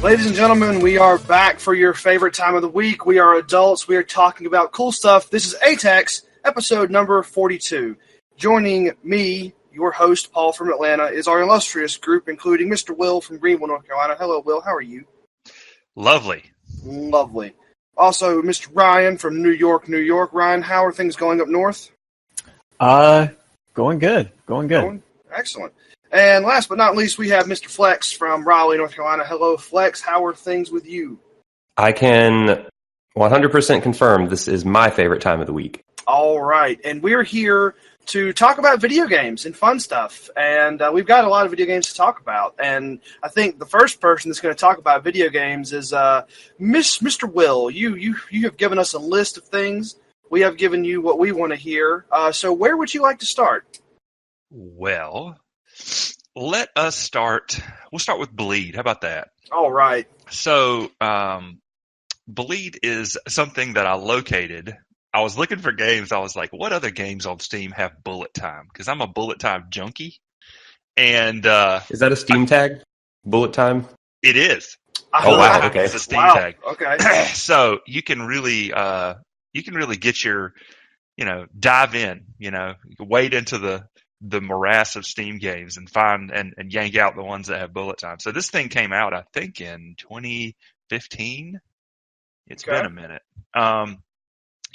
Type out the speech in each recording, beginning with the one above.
Ladies and gentlemen, we are back for your favorite time of the week. We are adults. We are talking about cool stuff. This is ATACS, episode number 42. Joining me, your host, Paul from Atlanta, is our illustrious group, including Mr. Will from Greenville, North Carolina. Hello, Will. How are you? Lovely. Lovely. Also, Mr. Ryan from New York, New York. Ryan, how are things going up north? Going good. Excellent. And last but not least, we have Mr. Flex from Raleigh, North Carolina. Hello, Flex. How are things with you? I can 100% confirm this is my favorite time of the week. All right. And we're here to talk about video games and fun stuff. And we've got a lot of video games to talk about. And I think the first person that's going to talk about video games is Mr. Will. You have given us a list of things. We have given you what we want to hear. So where would you like to start? Well, let us start. We'll start with Bleed. How about that? All right. So, Bleed is something that I located. I was looking for games. I was like, what other games on Steam have bullet time? Because I'm a bullet time junkie. And is that a Steam tag? Bullet time? It is. Oh wow! Okay, it's a Steam tag. Okay. So you can really get your, dive in. You can wade into the morass of Steam games and find and yank out the ones that have bullet time. So this thing came out, I think, in 2015. It's been a minute.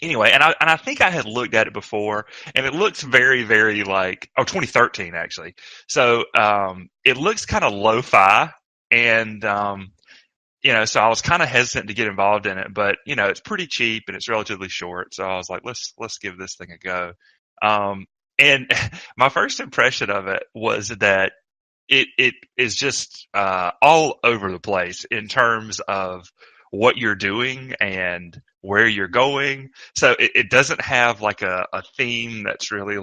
Anyway, and I think I had looked at it before, and it looks very, very 2013 actually. So it looks kind of lo-fi, and so I was kind of hesitant to get involved in it, but it's pretty cheap and it's relatively short. So I was like, let's give this thing a go. And my first impression of it was that it is just all over the place in terms of what you're doing and where you're going. So it doesn't have like a theme that's really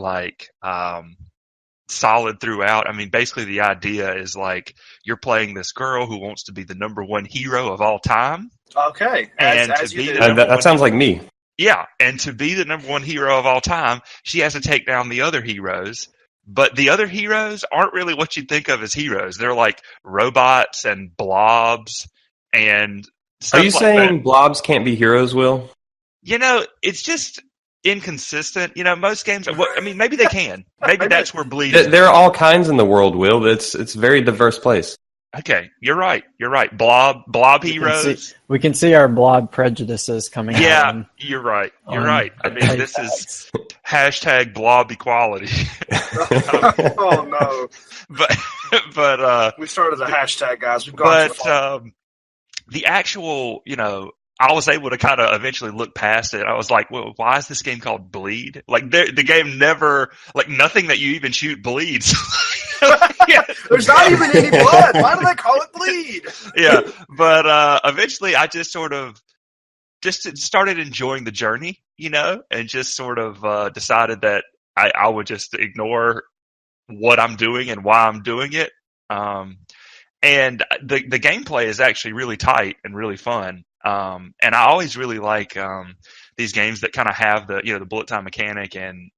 solid throughout. I mean, basically the idea is like you're playing this girl who wants to be the number one hero of all time. Okay. That sounds like me. Yeah, and to be the number one hero of all time, she has to take down the other heroes. But the other heroes aren't really what you'd think of as heroes. They're like robots and blobs and stuff. Are you saying blobs can't be heroes, Will? It's just inconsistent. Most games, maybe they can. Maybe that's where Bleed is. There are all kinds in the world, Will. It's a very diverse place. Okay, you're right. Blob heroes. We can see our blob prejudices coming out. Yeah, you're right. You're right. I mean, this is hashtag blob equality. Oh no! But we started a hashtag, guys. We've gone too far. The actual, I was able to kind of eventually look past it. I was like, well, why is this game called Bleed? Like, the game never, nothing that you even shoot bleeds. Yeah, there's not even any blood. Why do they call it Bleed? Yeah, but eventually I just sort of started enjoying the journey, and just sort of decided that I would just ignore what I'm doing and why I'm doing it. And the gameplay is actually really tight and really fun. And I always really like these games that kind of have the bullet time mechanic and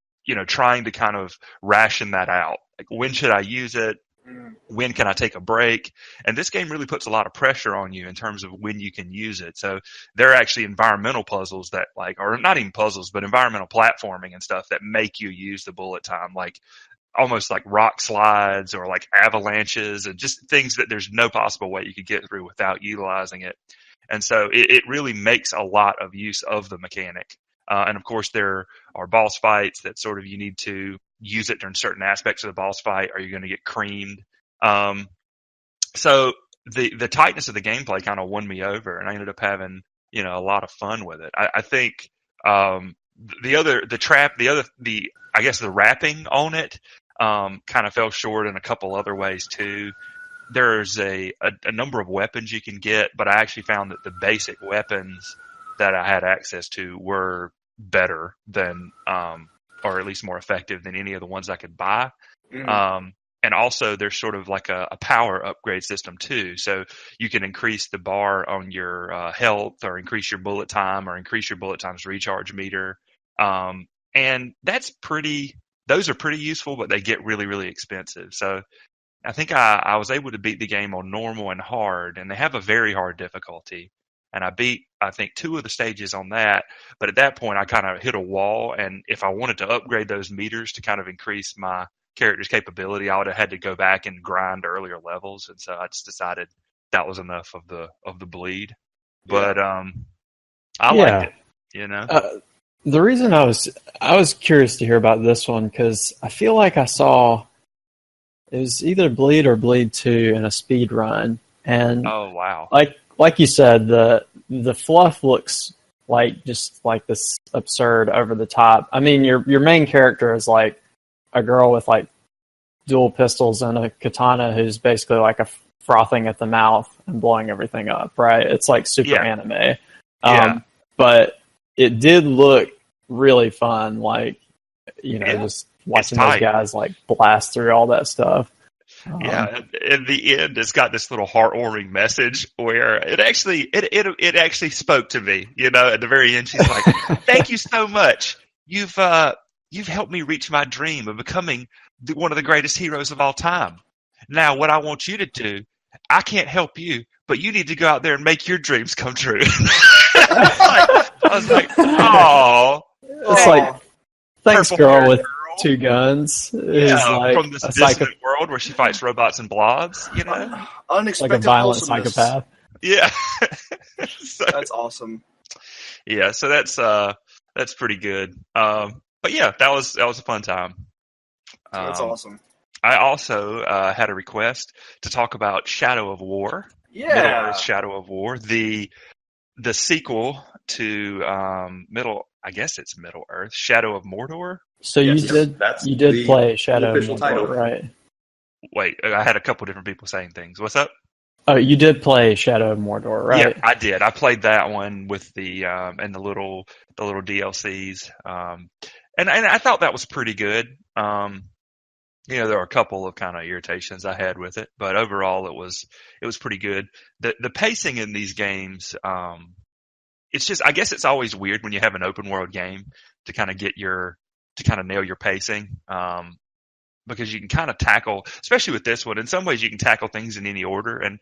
trying to kind of ration that out. Like, when should I use it? When can I take a break? And this game really puts a lot of pressure on you in terms of when you can use it. So there are actually environmental puzzles that or not even puzzles, but environmental platforming and stuff that make you use the bullet time, almost like rock slides or like avalanches and just things that there's no possible way you could get through without utilizing it. And so it really makes a lot of use of the mechanic. And of course, there are boss fights that sort of you need to use it during certain aspects of the boss fight, or you're going to get creamed. So the tightness of the gameplay kind of won me over, and I ended up having a lot of fun with it. I think the wrapping on it kind of fell short in a couple other ways too. There's a number of weapons you can get, but I actually found that the basic weapons that I had access to were better than, or at least more effective than any of the ones I could buy. And also there's sort of like a power upgrade system too. So you can increase the bar on your health, or increase your bullet time, or increase your bullet time's recharge meter. And those are pretty useful, but they get really, really expensive. So I think I was able to beat the game on normal and hard, and they have a very hard difficulty. And I beat, I think, 2 of the stages on that. But at that point, I kind of hit a wall. And if I wanted to upgrade those meters to kind of increase my character's capability, I would have had to go back and grind earlier levels. And so I just decided that was enough of the bleed. But I liked it, you know. The reason I was curious to hear about this one because I feel like I saw it was either Bleed or Bleed 2 in a speed run, and oh wow, like you said, the fluff looks like just like this absurd over the top. I mean, your main character is like a girl with like dual pistols and a katana who's basically like a frothing at the mouth and blowing everything up, right? It's like super anime. But it did look really fun, like, you know, just watching those guys like blast through all that stuff. In the end, it's got this little heartwarming message where it actually spoke to me. You know, at the very end, she's like, "Thank you so much. You've helped me reach my dream of becoming one of the greatest heroes of all time. Now, what I want you to do, I can't help you, but you need to go out there and make your dreams come true." I was like, "Oh." It's like, thanks, girl with 2 guns. From this distant world where she fights robots and blobs, you know? Unexpected, like a violent psychopath. Yeah. That's awesome. Yeah, so that's pretty good. But yeah, that was a fun time. That's awesome. I also had a request to talk about Shadow of War. Yeah. Middle-earth Shadow of War, the sequel to I guess it's Middle-earth, Shadow of Mordor. So you did play Shadow of Mordor, title, right? Wait, I had a couple different people saying things. What's up? Oh, you did play Shadow of Mordor, right? Yeah, I did. I played that one with the and the little DLCs, and I thought that was pretty good. You know, there were a couple of kind of irritations I had with it, but overall it was pretty good. The pacing in these games, it's just, I guess it's always weird when you have an open world game to kind of nail your pacing, because you can kind of tackle, especially with this one, in some ways you can tackle things in any order, and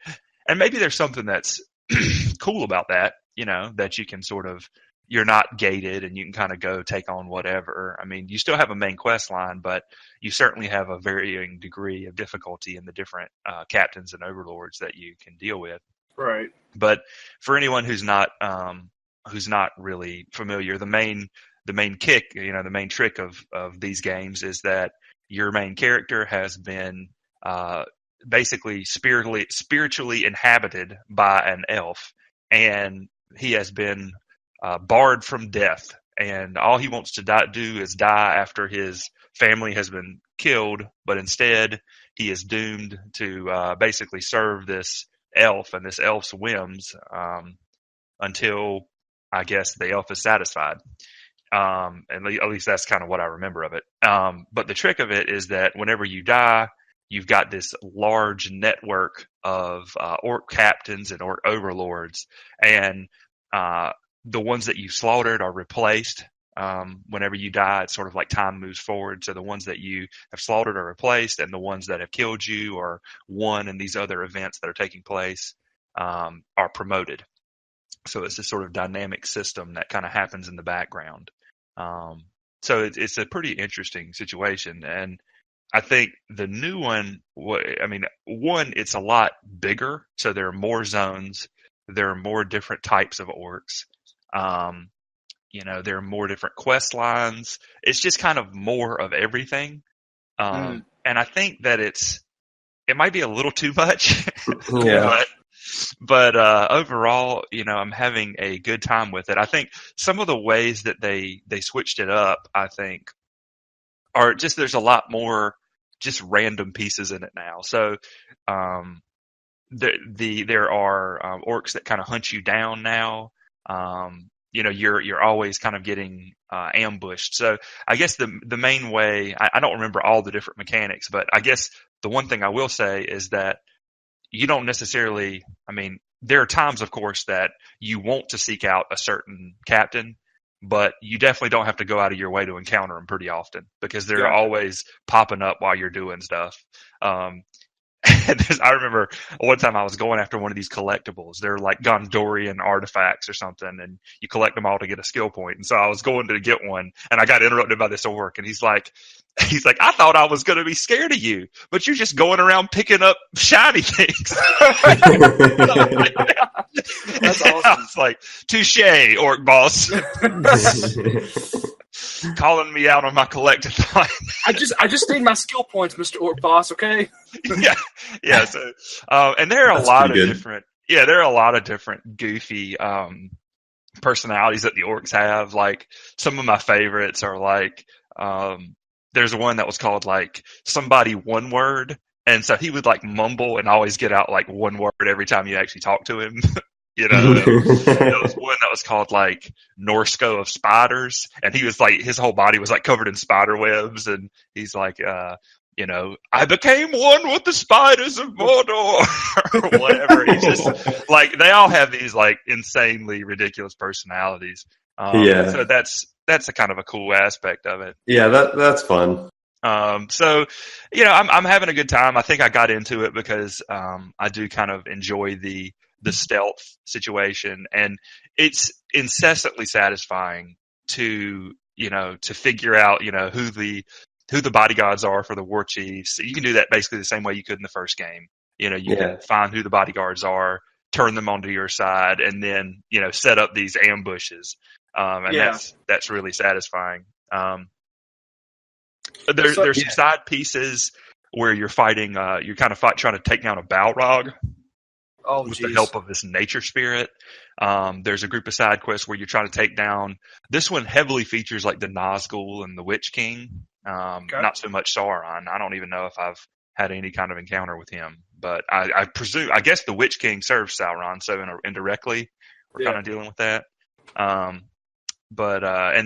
maybe there's something that's cool about that, you know, that you can sort of, you're not gated and you can kind of go take on whatever. I mean, you still have a main quest line, but you certainly have a varying degree of difficulty in the different captains and overlords that you can deal with. Right. But for anyone who's not really familiar, the main kick, you know, the main trick of these games is that your main character has been basically spiritually inhabited by an elf, and he has been barred from death, and all he wants to do is die after his family has been killed, but instead he is doomed to basically serve this elf and this elf's whims until, I guess, the elf is satisfied. And at least that's kind of what I remember of it. But the trick of it is that whenever you die, you've got this large network of orc captains and orc overlords, and the ones that you slaughtered are replaced. Whenever you die, it's sort of like time moves forward. So the ones that you have slaughtered are replaced, and the ones that have killed you or won in these other events that are taking place are promoted. So it's this sort of dynamic system that kind of happens in the background. So it's a pretty interesting situation. And I think the new one, it's a lot bigger. So there are more zones. There are more different types of orcs. You know, there are more different quest lines. It's just kind of more of everything. And I think that it might be a little too much. Yeah. But overall, you know, I'm having a good time with it. I think some of the ways that they switched it up, I think, are just, there's a lot more just random pieces in it now. So there are orcs that kind of hunt you down now. You know, you're always kind of getting ambushed. So I guess the main way, I don't remember all the different mechanics, but I guess the one thing I will say is that you don't necessarily, I mean, there are times, of course, that you want to seek out a certain captain, but you definitely don't have to go out of your way to encounter them pretty often, because they're always popping up while you're doing stuff. I remember one time I was going after one of these collectibles. They're like Gondorian artifacts or something, and you collect them all to get a skill point. And so I was going to get one, and I got interrupted by this orc, and he's like, I thought I was going to be scared of you, but you're just going around picking up shiny things. That's I awesome. was like, touche, orc boss. Calling me out on my collectathon. I just need my skill points, Mr. Orc Boss, okay? yeah. So, and there are That's a lot of pretty good. different, there are a lot of different goofy, personalities that the orcs have. Like, some of my favorites are like, there's one that was called like somebody one word. And so he would like mumble and always get out like one word every time you actually talk to him. There was one that was called like Norsco of spiders, and he was like, his whole body was like covered in spider webs, and he's like, I became one with the spiders of Mordor, or whatever. He just like, they all have these like insanely ridiculous personalities. So that's a kind of a cool aspect of it. Yeah, that's fun. So, I'm having a good time. I think I got into it because I do kind of enjoy the stealth situation, and it's incessantly satisfying to figure out, who the bodyguards are for the war chiefs. You can do that basically the same way you could in the first game. You can find who the bodyguards are, turn them onto your side, and then, set up these ambushes. That's really satisfying. There's some side pieces where you're fighting, you're kind of trying to take down a Balrog. With the help of this nature spirit. There's a group of side quests where you're trying to take down. This one heavily features like the Nazgul and the Witch King. Not so much Sauron. I don't even know if I've had any kind of encounter with him, but I guess the Witch King serves Sauron, so indirectly we're kind of dealing with that. And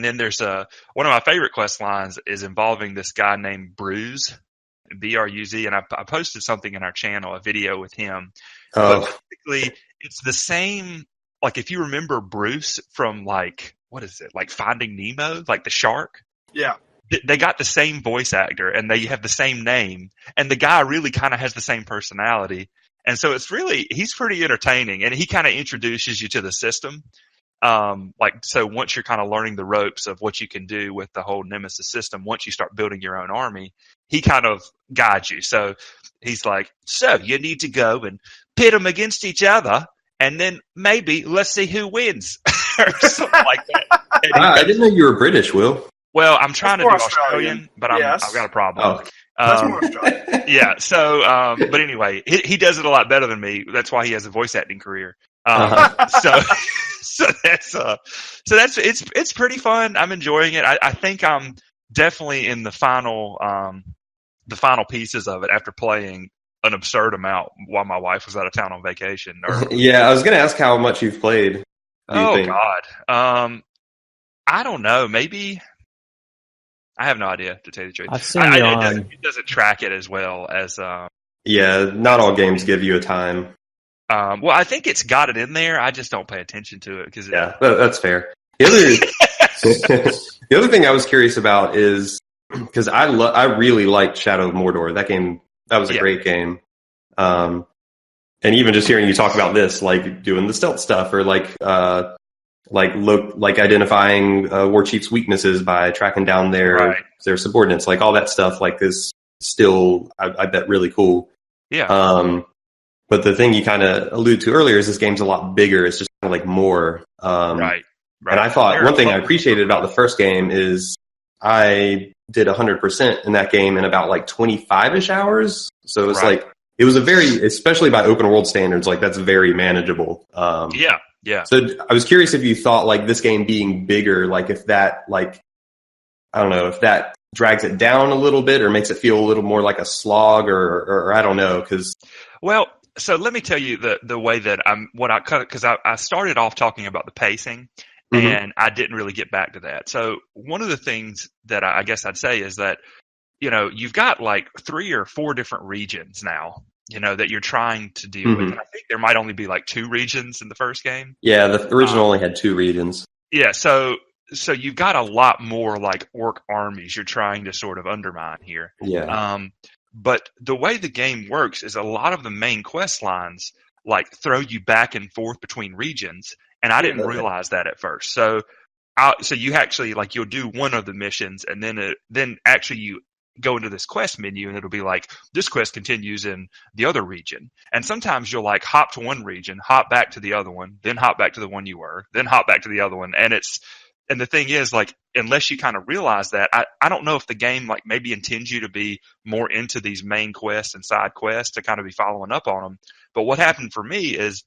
then there's one of my favorite quest lines is involving this guy named Bruz, Bruz, and I posted something in our channel, a video with him. But basically, it's the same. Like, if you remember Bruce from like, what is it? Like Finding Nemo, like the shark. Yeah. They got the same voice actor, and they have the same name, and the guy really kind of has the same personality. And so he's pretty entertaining, and he kind of introduces you to the system. So once you're kind of learning the ropes of what you can do with the whole Nemesis system, once you start building your own army, he kind of guides you. So he's like, so you need to go and pit them against each other, and then maybe let's see who wins, or something like that. I didn't know you were British, Will. Well, I'm trying to do Australian, but I've got a problem. That's more Australian. Yeah. So, but anyway, he does it a lot better than me. That's why he has a voice acting career. So that's it's pretty fun. I'm enjoying it. I think I'm definitely in the final pieces of it after playing an absurd amount while my wife was out of town on vacation. Yeah, I was going to ask how much you've played. God. I don't know. Maybe I have no idea, to tell you the truth. I've seen you it doesn't track it as well as. Yeah, not all games give you a time. Well, I think it's got it in there. I just don't pay attention to it because that's fair. The other thing I was curious about is because I really liked Shadow of Mordor. That was a great game. And even just hearing you talk about this, like doing the stealth stuff, or like identifying war chiefs' weaknesses by tracking down their subordinates, like all that stuff, like is still I bet really cool. Yeah. But the thing you kind of alluded to earlier is this game's a lot bigger. It's just kind of like more. Right. And I thought one thing I appreciated about the first game is I did 100% in that game in about like 25-ish hours. So it's like, it was especially by open world standards, like that's very manageable. Yeah. So I was curious if you thought like this game being bigger, like if that, like, I don't know, if that drags it down a little bit or makes it feel a little more like a slog or I don't know. Well, so let me tell you the way that because I started off talking about the pacing, and I didn't really get back to that. So one of the things that I guess I'd say is that, you've got like 3 or 4 different regions now, that you're trying to deal with. And I think there might only be like 2 regions in the first game. Yeah, the original only had 2 regions. Yeah, so you've got a lot more like orc armies you're trying to sort of undermine here. Yeah. But the way the game works is a lot of the main quest lines like throw you back and forth between regions, and I didn't realize that at first. So you actually like you'll do one of the missions, and then actually you go into this quest menu, and it'll be like this quest continues in the other region. And sometimes you'll like hop to one region, hop back to the other one, then hop back to the one you were, then hop back to the other one, and the thing is, like, unless you kind of realize that, I don't know if the game, like, maybe intends you to be more into these main quests and side quests to kind of be following up on them. But what happened for me is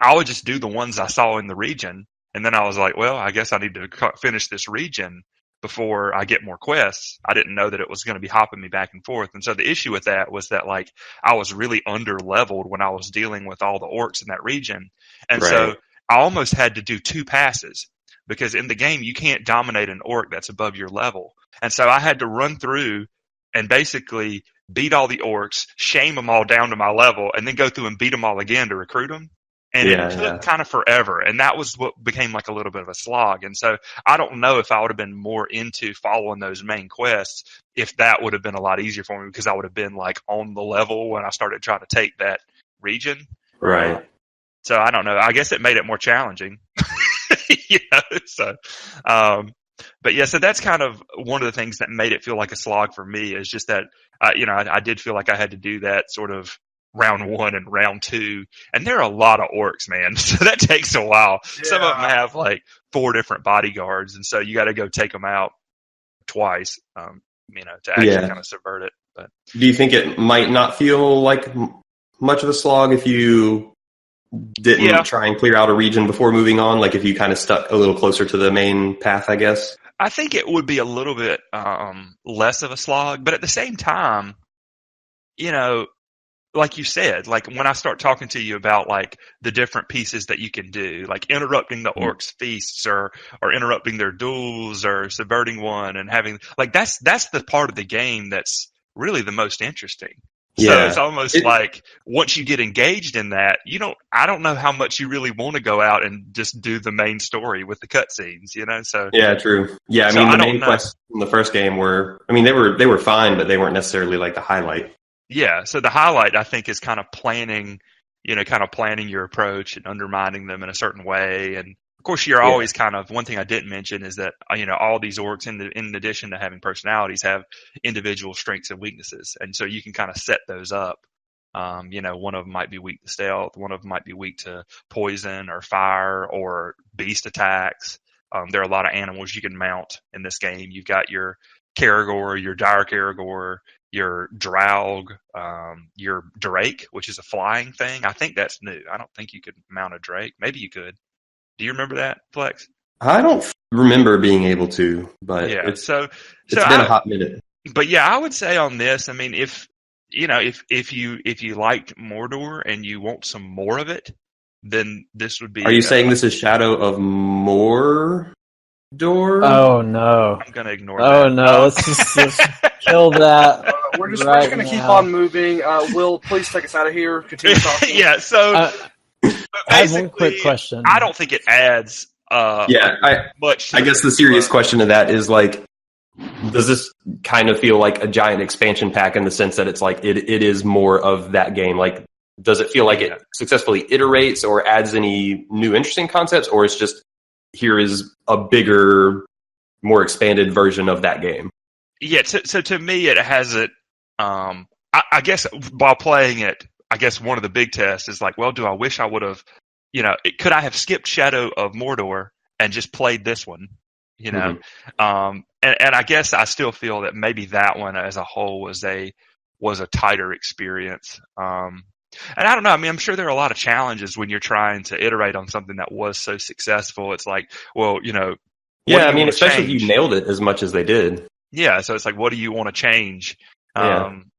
I would just do the ones I saw in the region, and then I was like, well, I guess I need to finish this region before I get more quests. I didn't know that it was going to be hopping me back and forth. And so the issue with that was that, like, I was really under-leveled when I was dealing with all the orcs in that region. And so I almost had to do 2 passes. Because in the game, you can't dominate an orc that's above your level. And so I had to run through and basically beat all the orcs, shame them all down to my level, and then go through and beat them all again to recruit them. And it took kind of forever. And that was what became like a little bit of a slog. And so I don't know if I would have been more into following those main quests if that would have been a lot easier for me, because I would have been like on the level when I started trying to take that region. Right. So I don't know. I guess it made it more challenging. But yeah, so that's kind of one of the things that made it feel like a slog for me, is just that, I did feel like I had to do that sort of round 1 and round 2, and there are a lot of orcs, man. So that takes a while. Yeah. Some of them have like 4 different bodyguards, and so you got to go take them out twice, to actually kind of subvert it. But do you think it might not feel like much of a slog if you didn't try and clear out a region before moving on? Like if you kind of stuck a little closer to the main path, I guess? I think it would be a little bit less of a slog, but at the same time, like you said, like when I start talking to you about like the different pieces that you can do, like interrupting the orcs' feasts or interrupting their duels or subverting one and having like that's the part of the game that's really the most interesting. So it's almost like once you get engaged in that, I don't know how much you really want to go out and just do the main story with the cutscenes, So yeah, true. Yeah, the main quests in the first game were, they were fine, but they weren't necessarily like the highlight. Yeah, so the highlight I think is kind of planning your approach and undermining them in a certain way. And of course, you're always kind of, one thing I didn't mention is that, all these orcs, in addition to having personalities, have individual strengths and weaknesses. And so you can kind of set those up. One of them might be weak to stealth. One of them might be weak to poison or fire or beast attacks. There are a lot of animals you can mount in this game. You've got your Caragor, your Dire Caragor, your Draug, your Drake, which is a flying thing. I think that's new. I don't think you could mount a Drake. Maybe you could. Do you remember that, Flex? I don't remember being able to, but it's been a hot minute. But yeah, I would say on this, if you liked Mordor and you want some more of it, then this would be. Are you saying this is Shadow of Mordor? Oh no! I'm gonna ignore that. Oh no! Let's just kill that. We're just gonna keep on moving. Will, please take us out of here. Continue talking. Yeah. So. I have one quick question. I don't think it adds much. I guess the serious question to that is like, does this kind of feel like a giant expansion pack in the sense that it's like it is more of that game? Like, does it feel like it successfully iterates or adds any new interesting concepts, or it's just here is a bigger, more expanded version of that game? Yeah. So to me, it has it. I guess while playing it, I guess one of the big tests is like, well, do I wish I would have, could I have skipped Shadow of Mordor and just played this one, And I guess I still feel that maybe that one as a whole was a tighter experience. And I don't know. I'm sure there are a lot of challenges when you're trying to iterate on something that was so successful. It's like, well, especially if you nailed it as much as they did. Yeah. So it's like, what do you want to change? And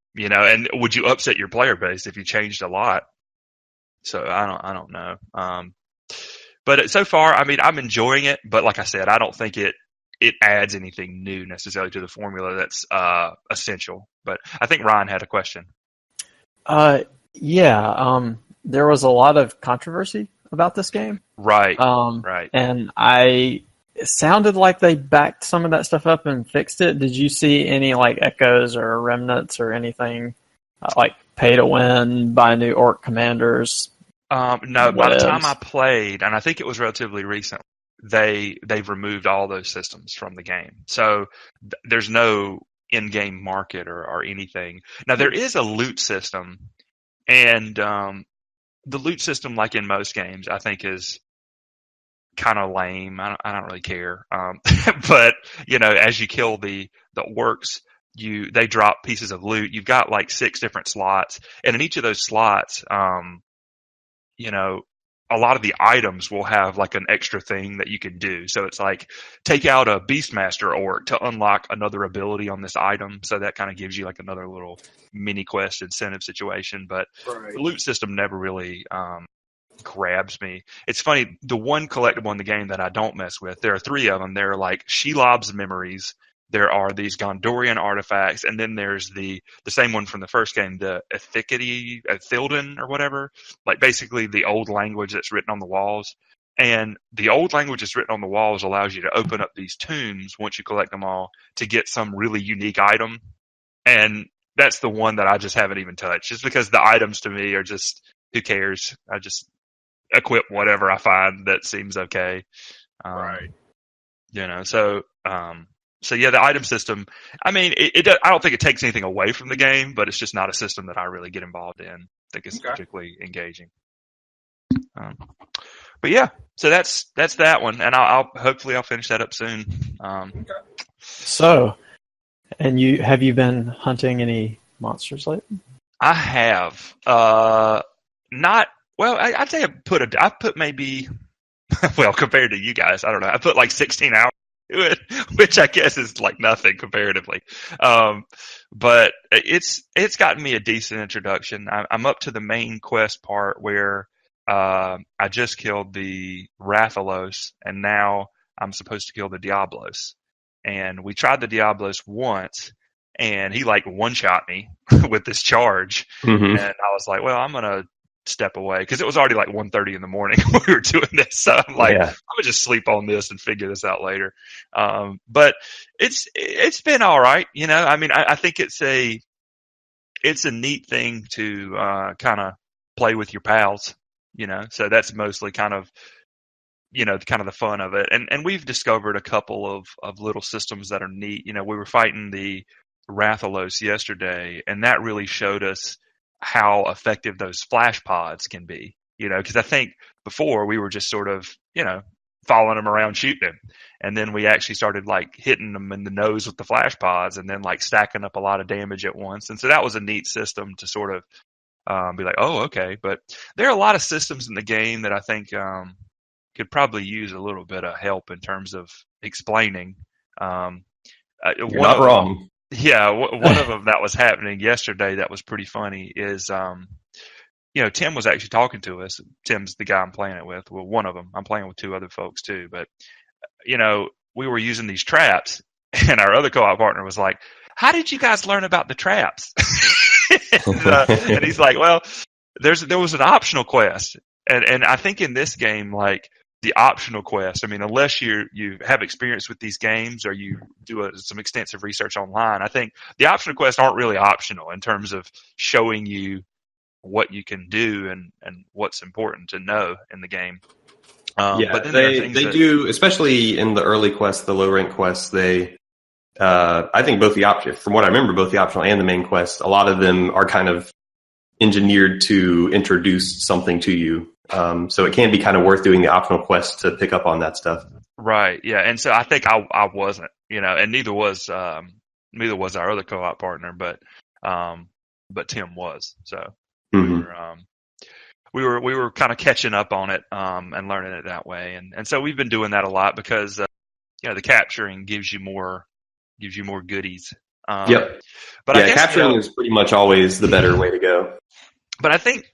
would you upset your player base if you changed a lot? So I don't know. But so far, I'm enjoying it. But like I said, I don't think it adds anything new necessarily to the formula that's essential. But I think Ryan had a question. There was a lot of controversy about this game. Right. Right. And I it sounded like they backed some of that stuff up and fixed it. Did you see any like echoes or remnants or anything like pay to win, buy new orc commanders? No, by the time I played, and I think it was relatively recent, they've removed all those systems from the game. So there's no in-game market or anything. Now there is a loot system, and the loot system, like in most games, I think is kind of lame. I don't really care. But as you kill the orcs, they drop pieces of loot. You've got like 6 different slots, and in each of those slots, a lot of the items will have like an extra thing that you can do. So it's like take out a Beastmaster orc to unlock another ability on this item. So that kind of gives you like another little mini quest incentive situation. But the loot system never really grabs me. It's funny, the one collectible in the game that I don't mess with, there are 3 of them. They're like Shelob's memories. There are these Gondorian artifacts, and then there's the same one from the first game, the Ethilden or whatever, like basically the old language that's written on the walls. And the old language that's written on the walls allows you to open up these tombs once you collect them all to get some really unique item. And that's the one that I just haven't even touched, just because the items to me are just, who cares? I just equip whatever I find that seems okay. So yeah, the item system, I mean, I don't think it takes anything away from the game, but it's just not a system that I really get involved in. I think it's particularly engaging. But yeah, so that's that one, and hopefully I'll finish that up soon. So, and have you been hunting any monsters lately? I have. Not well. I'd say I put maybe well, compared to you guys, I don't know. I put like 16 hours. Which I guess is like nothing comparatively. But it's gotten me a decent introduction. I'm up to the main quest part where I just killed the Rathalos, and now I'm supposed to kill the Diablos. And we tried the Diablos once, and he like one-shot me with this charge. Mm-hmm. And I was like, well, I'm going to step away, because it was already like 1:30 in the morning when we were doing this. So I'm like, I'm gonna just sleep on this and figure this out later. But it's been all right. I mean, I think it's a neat thing to kind of play with your pals. So that's mostly kind of the fun of it. And we've discovered a couple of little systems that are neat. We were fighting the Rathalos yesterday, and that really showed us how effective those flash pods can be, because I think before we were just sort of, following them around, shooting them. And then we actually started like hitting them in the nose with the flash pods, and then like stacking up a lot of damage at once. And so that was a neat system to sort of be like, oh, okay. But there are a lot of systems in the game that I think could probably use a little bit of help in terms of explaining. You're not wrong. Yeah, one of them that was happening yesterday that was pretty funny is, Tim was actually talking to us. Tim's the guy I'm playing it with. Well, one of them. I'm playing with 2 other folks too. But, we were using these traps, and our other co-op partner was like, how did you guys learn about the traps? And he's like, well, there was an optional quest. And I think in this game, like, the optional quest, I mean, unless you have experience with these games or you do some extensive research online, I think the optional quests aren't really optional in terms of showing you what you can do and what's important to know in the game. But then they do, especially in the early quests, the low rank quests, I think both the option, from what I remember, both the optional and the main quest, a lot of them are kind of engineered to introduce something to you. So it can be kind of worth doing the optional quest to pick up on that stuff. Right. Yeah. And so I think I wasn't, and neither was our other co-op partner, but Tim was. So we were kind of catching up on it, and learning it that way. And so we've been doing that a lot because, the capturing gives you more goodies. Yep. But I guess, capturing is pretty much always the better way to go. But I think,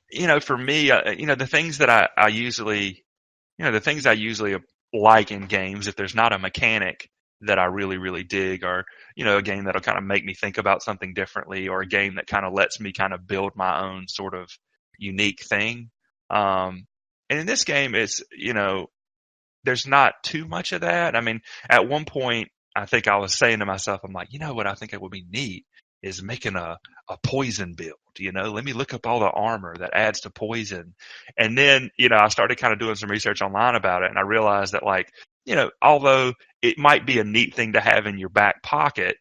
for me, the things that I usually like in games, if there's not a mechanic that I really, really dig, or, a game that'll kind of make me think about something differently, or a game that kind of lets me kind of build my own sort of unique thing. And in this game, it's, there's not too much of that. I mean, at one point, I think I was saying to myself, I'm like, you know what I think it would be neat is making a poison build. Let me look up all the armor that adds to poison. And then, I started kind of doing some research online about it, and I realized that, like, although it might be a neat thing to have in your back pocket,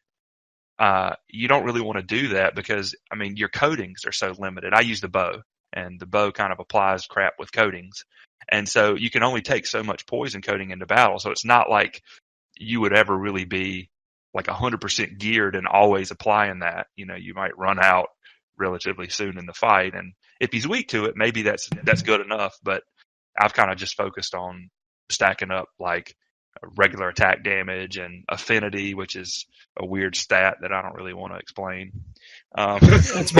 you don't really want to do that because, I mean, your coatings are so limited. I use the bow, and the bow kind of applies crap with coatings. And so you can only take so much poison coating into battle. So it's not like you would ever really be like 100% geared and always applying that. You might run out relatively soon in the fight. And if he's weak to it, maybe that's good enough. But I've kind of just focused on stacking up like regular attack damage and affinity, which is a weird stat that I don't really want to explain. It's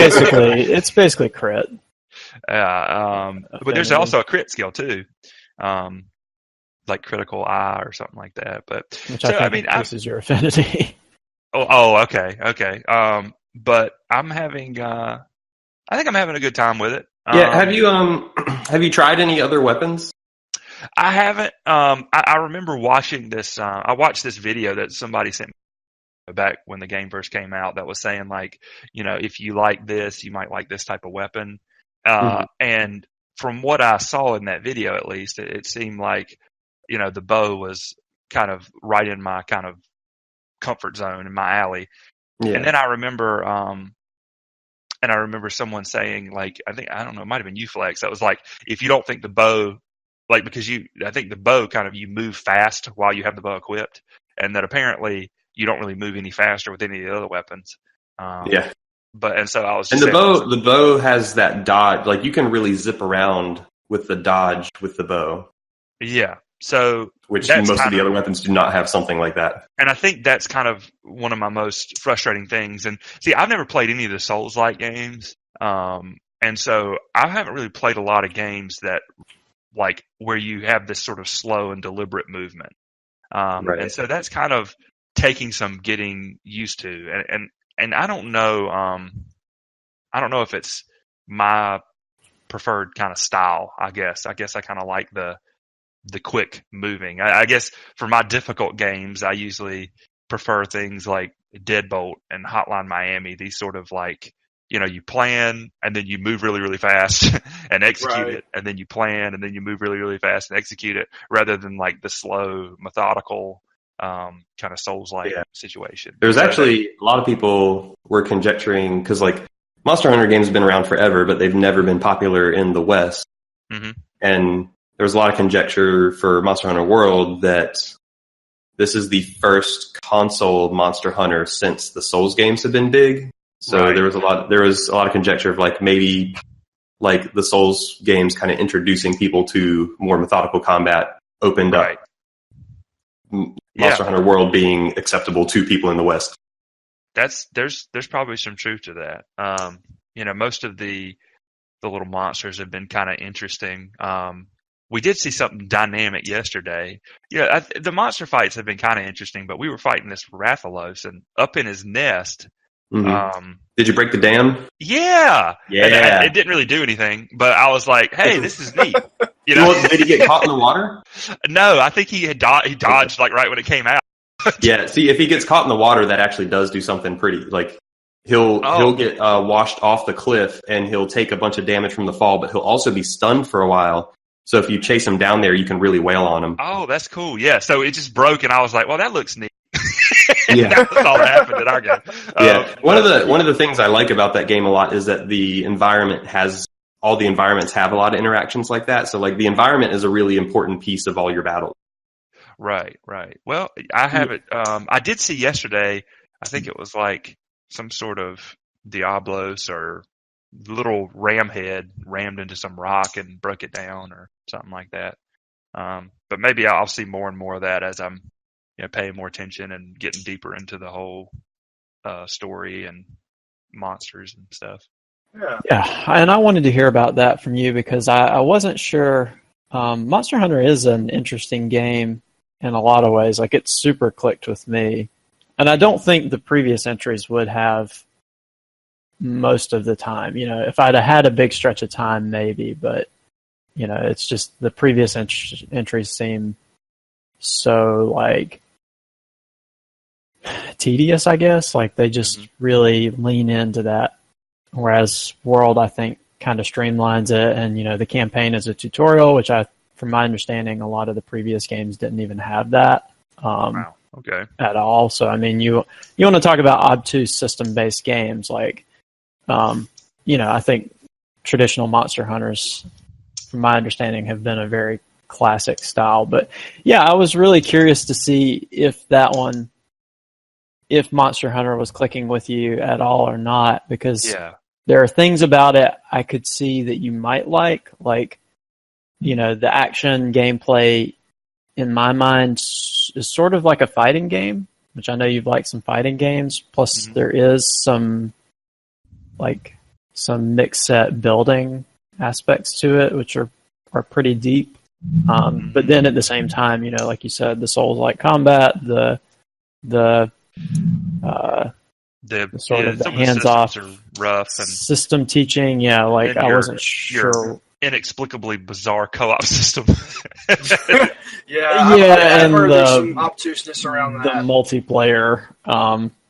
basically crit. But there's also a crit skill too, like critical eye or something like that. But which I think increases your affinity. Okay. But I'm having, I think I'm having a good time with it. Yeah. Have you tried any other weapons? I haven't. I remember watching this. I watched this video that somebody sent me back when the game first came out that was saying, like, if you like this, you might like this type of weapon. And from what I saw in that video, at least, it seemed like, the bow was kind of right in my kind of comfort zone, in my alley. Yeah. And then I remember, someone saying, like, I don't know, it might have been you, Flex, that was like, if you don't think the bow, like, because I think the bow kind of, you move fast while you have the bow equipped, and that apparently you don't really move any faster with any of the other weapons. Yeah. And so I was just the bow has that dodge, like you can really zip around with the dodge with the bow. Yeah. So which most of the other weapons do not have something like that. And I think that's kind of one of my most frustrating things. And see, I've never played any of the Souls-like games. And so I haven't really played a lot of games that, like, where you have this sort of slow and deliberate movement. Right. And so that's kind of taking some getting used to. And I don't know, if it's my preferred kind of style, I guess. I kind of like the quick moving. I guess for my difficult games, I usually prefer things like Deadbolt and Hotline Miami. These sort of, like, you plan and then you move really, really fast and execute it. And then you plan and then you move really, really fast and execute it, rather than like the slow, methodical, kind of Souls-like situation. There's actually a lot of people were conjecturing, because like Monster Hunter games have been around forever, but they've never been popular in the West. Mm-hmm. And there was a lot of conjecture for Monster Hunter World that this is the first console Monster Hunter since the Souls games have been big. So there was a lot of conjecture of, like, maybe like the Souls games kind of introducing people to more methodical combat opened up Monster Hunter World being acceptable to people in the West. There's probably some truth to that. Most of the little monsters have been kind of interesting. We did see something dynamic yesterday. Yeah, the monster fights have been kind of interesting, but we were fighting this Rathalos, and up in his nest. Mm-hmm. Did you break the dam? Yeah. And it didn't really do anything, but I was like, "Hey, this is neat." Did he get caught in the water? No, I think he dodged like right when it came out. Yeah. See, if he gets caught in the water, that actually does do something pretty. Like he'll get washed off the cliff, and he'll take a bunch of damage from the fall, but he'll also be stunned for a while. So if you chase him down there, you can really wail on him. Oh, that's cool. Yeah. So it just broke, and I was like, "Well, that looks neat." Yeah, that's all that happened in our game. One of the things I like about that game a lot is that the environment all the environments have a lot of interactions like that. So, like, the environment is a really important piece of all your battles. Right. Well, I have it. I did see yesterday, I think it was like some sort of Diablos or little ram head rammed into some rock and broke it down or something like that. But maybe I'll see more and more of that as I'm paying more attention and getting deeper into the whole story and monsters and stuff. Yeah, and I wanted to hear about that from you because I wasn't sure. Monster Hunter is an interesting game in a lot of ways. Like, it super clicked with me. And I don't think the previous entries would have most of the time. If I'd have had a big stretch of time, maybe. But, it's just the previous entries seem so like tedious, I guess. Like they just really lean into that. Whereas World, I think, kind of streamlines it, and the campaign is a tutorial, which from my understanding, a lot of the previous games didn't even have that. Wow. Okay. At all. So I mean, you want to talk about obtuse system-based games, like I think traditional Monster Hunters, from my understanding, have been a very classic style. But yeah, I was really curious to see if Monster Hunter was clicking with you at all or not, because there are things about it I could see that you might like the action gameplay in my mind is sort of like a fighting game, which I know you've liked some fighting games. Plus there is some mixed set building aspects to it, which are pretty deep. But then at the same time, like you said, the Souls-like combat, the sort of the hands-off are rough and system teaching. I wasn't sure. Inexplicably bizarre co-op system. I've heard there's some obtuseness around that. The multiplayer,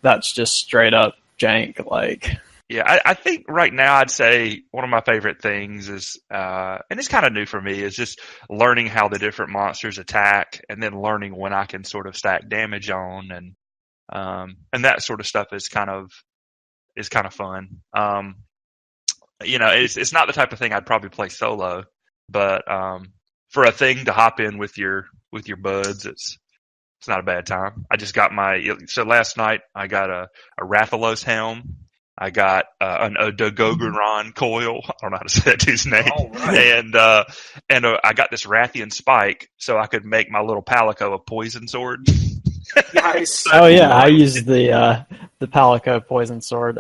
that's just straight up jank. I think right now I'd say one of my favorite things is, and it's kind of new for me, is just learning how the different monsters attack, and then learning when I can sort of stack damage on, and that sort of stuff is kind of fun. It's not the type of thing I'd probably play solo, but for a thing to hop in with your buds, it's not a bad time. I just got so last night I got a Rathalos helm. I got a Dagoguron coil. I don't know how to say that dude's name. Right. And I got this Rathian spike, so I could make my little Palico a poison sword. Nice. I used the Palico poison sword.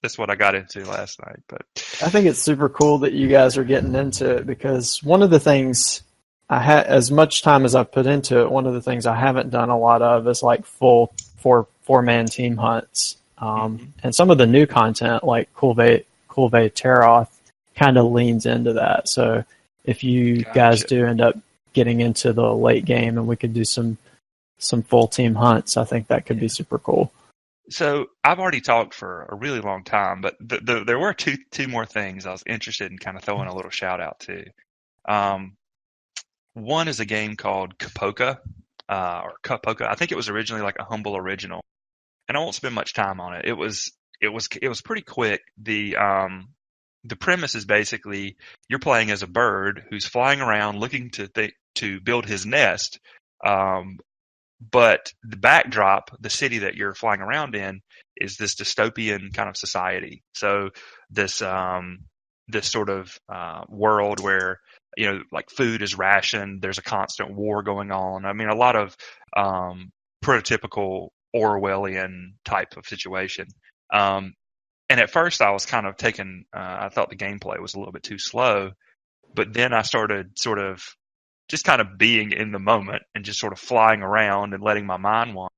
That's what I got into last night. But I think it's super cool that you guys are getting into it, because one of the things as much time as I've put into it, one of the things I haven't done a lot of is like full four-man team hunts. And some of the new content, like Kulve Taroth, kind of leans into that. So if you guys do end up getting into the late game and we could do some full team hunts, I think that could be super cool. So I've already talked for a really long time, but there were two more things I was interested in kind of throwing a little shout out to. One is a game called Copoka, or Copoka. I think it was originally like a Humble original, and I won't spend much time on it. It was pretty quick. The premise is basically you're playing as a bird who's flying around looking to build his nest. But the backdrop, the city that you're flying around in, is this dystopian kind of society. So this sort of world where like food is rationed, there's a constant war going on. I mean, a lot of prototypical Orwellian type of situation. And at first, I was kind of taken. I thought the gameplay was a little bit too slow, but then I started sort of just kind of being in the moment and just sort of flying around and letting my mind wander.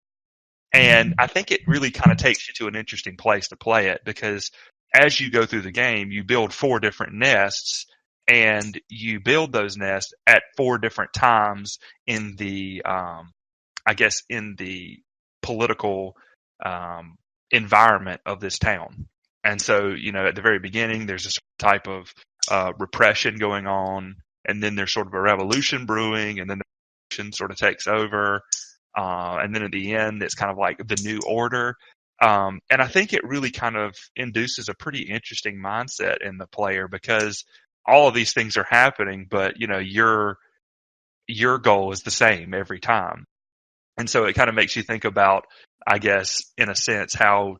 And I think it really kind of takes you to an interesting place to play it, because as you go through the game, you build 4 different nests, and you build those nests at 4 different times in the, in the political environment of this town. And so, at the very beginning, there's a type of repression going on, and then there's sort of a revolution brewing, and then the revolution sort of takes over. And then at the end, it's kind of like the new order. And I think it really kind of induces a pretty interesting mindset in the player, because all of these things are happening, but, your goal is the same every time. And so it kind of makes you think about, I guess, in a sense, how,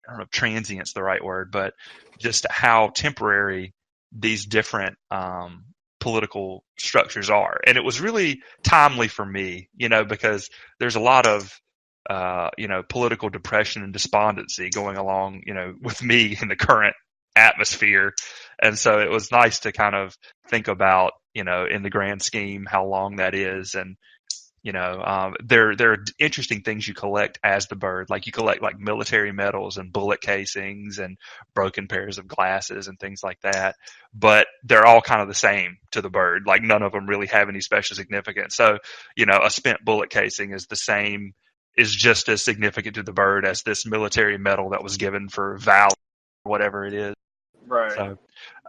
I don't know if transient's the right word, but just how temporary these different political structures are. And it was really timely for me, because there's a lot of, political depression and despondency going along, with me in the current atmosphere. And so it was nice to kind of think about, in the grand scheme, how long that is. And, There are interesting things you collect as the bird. Like you collect like military medals and bullet casings and broken pairs of glasses and things like that. But they're all kind of the same to the bird. Like none of them really have any special significance. So, a spent bullet casing is just as significant to the bird as this military medal that was given for valor, whatever it is. Right. So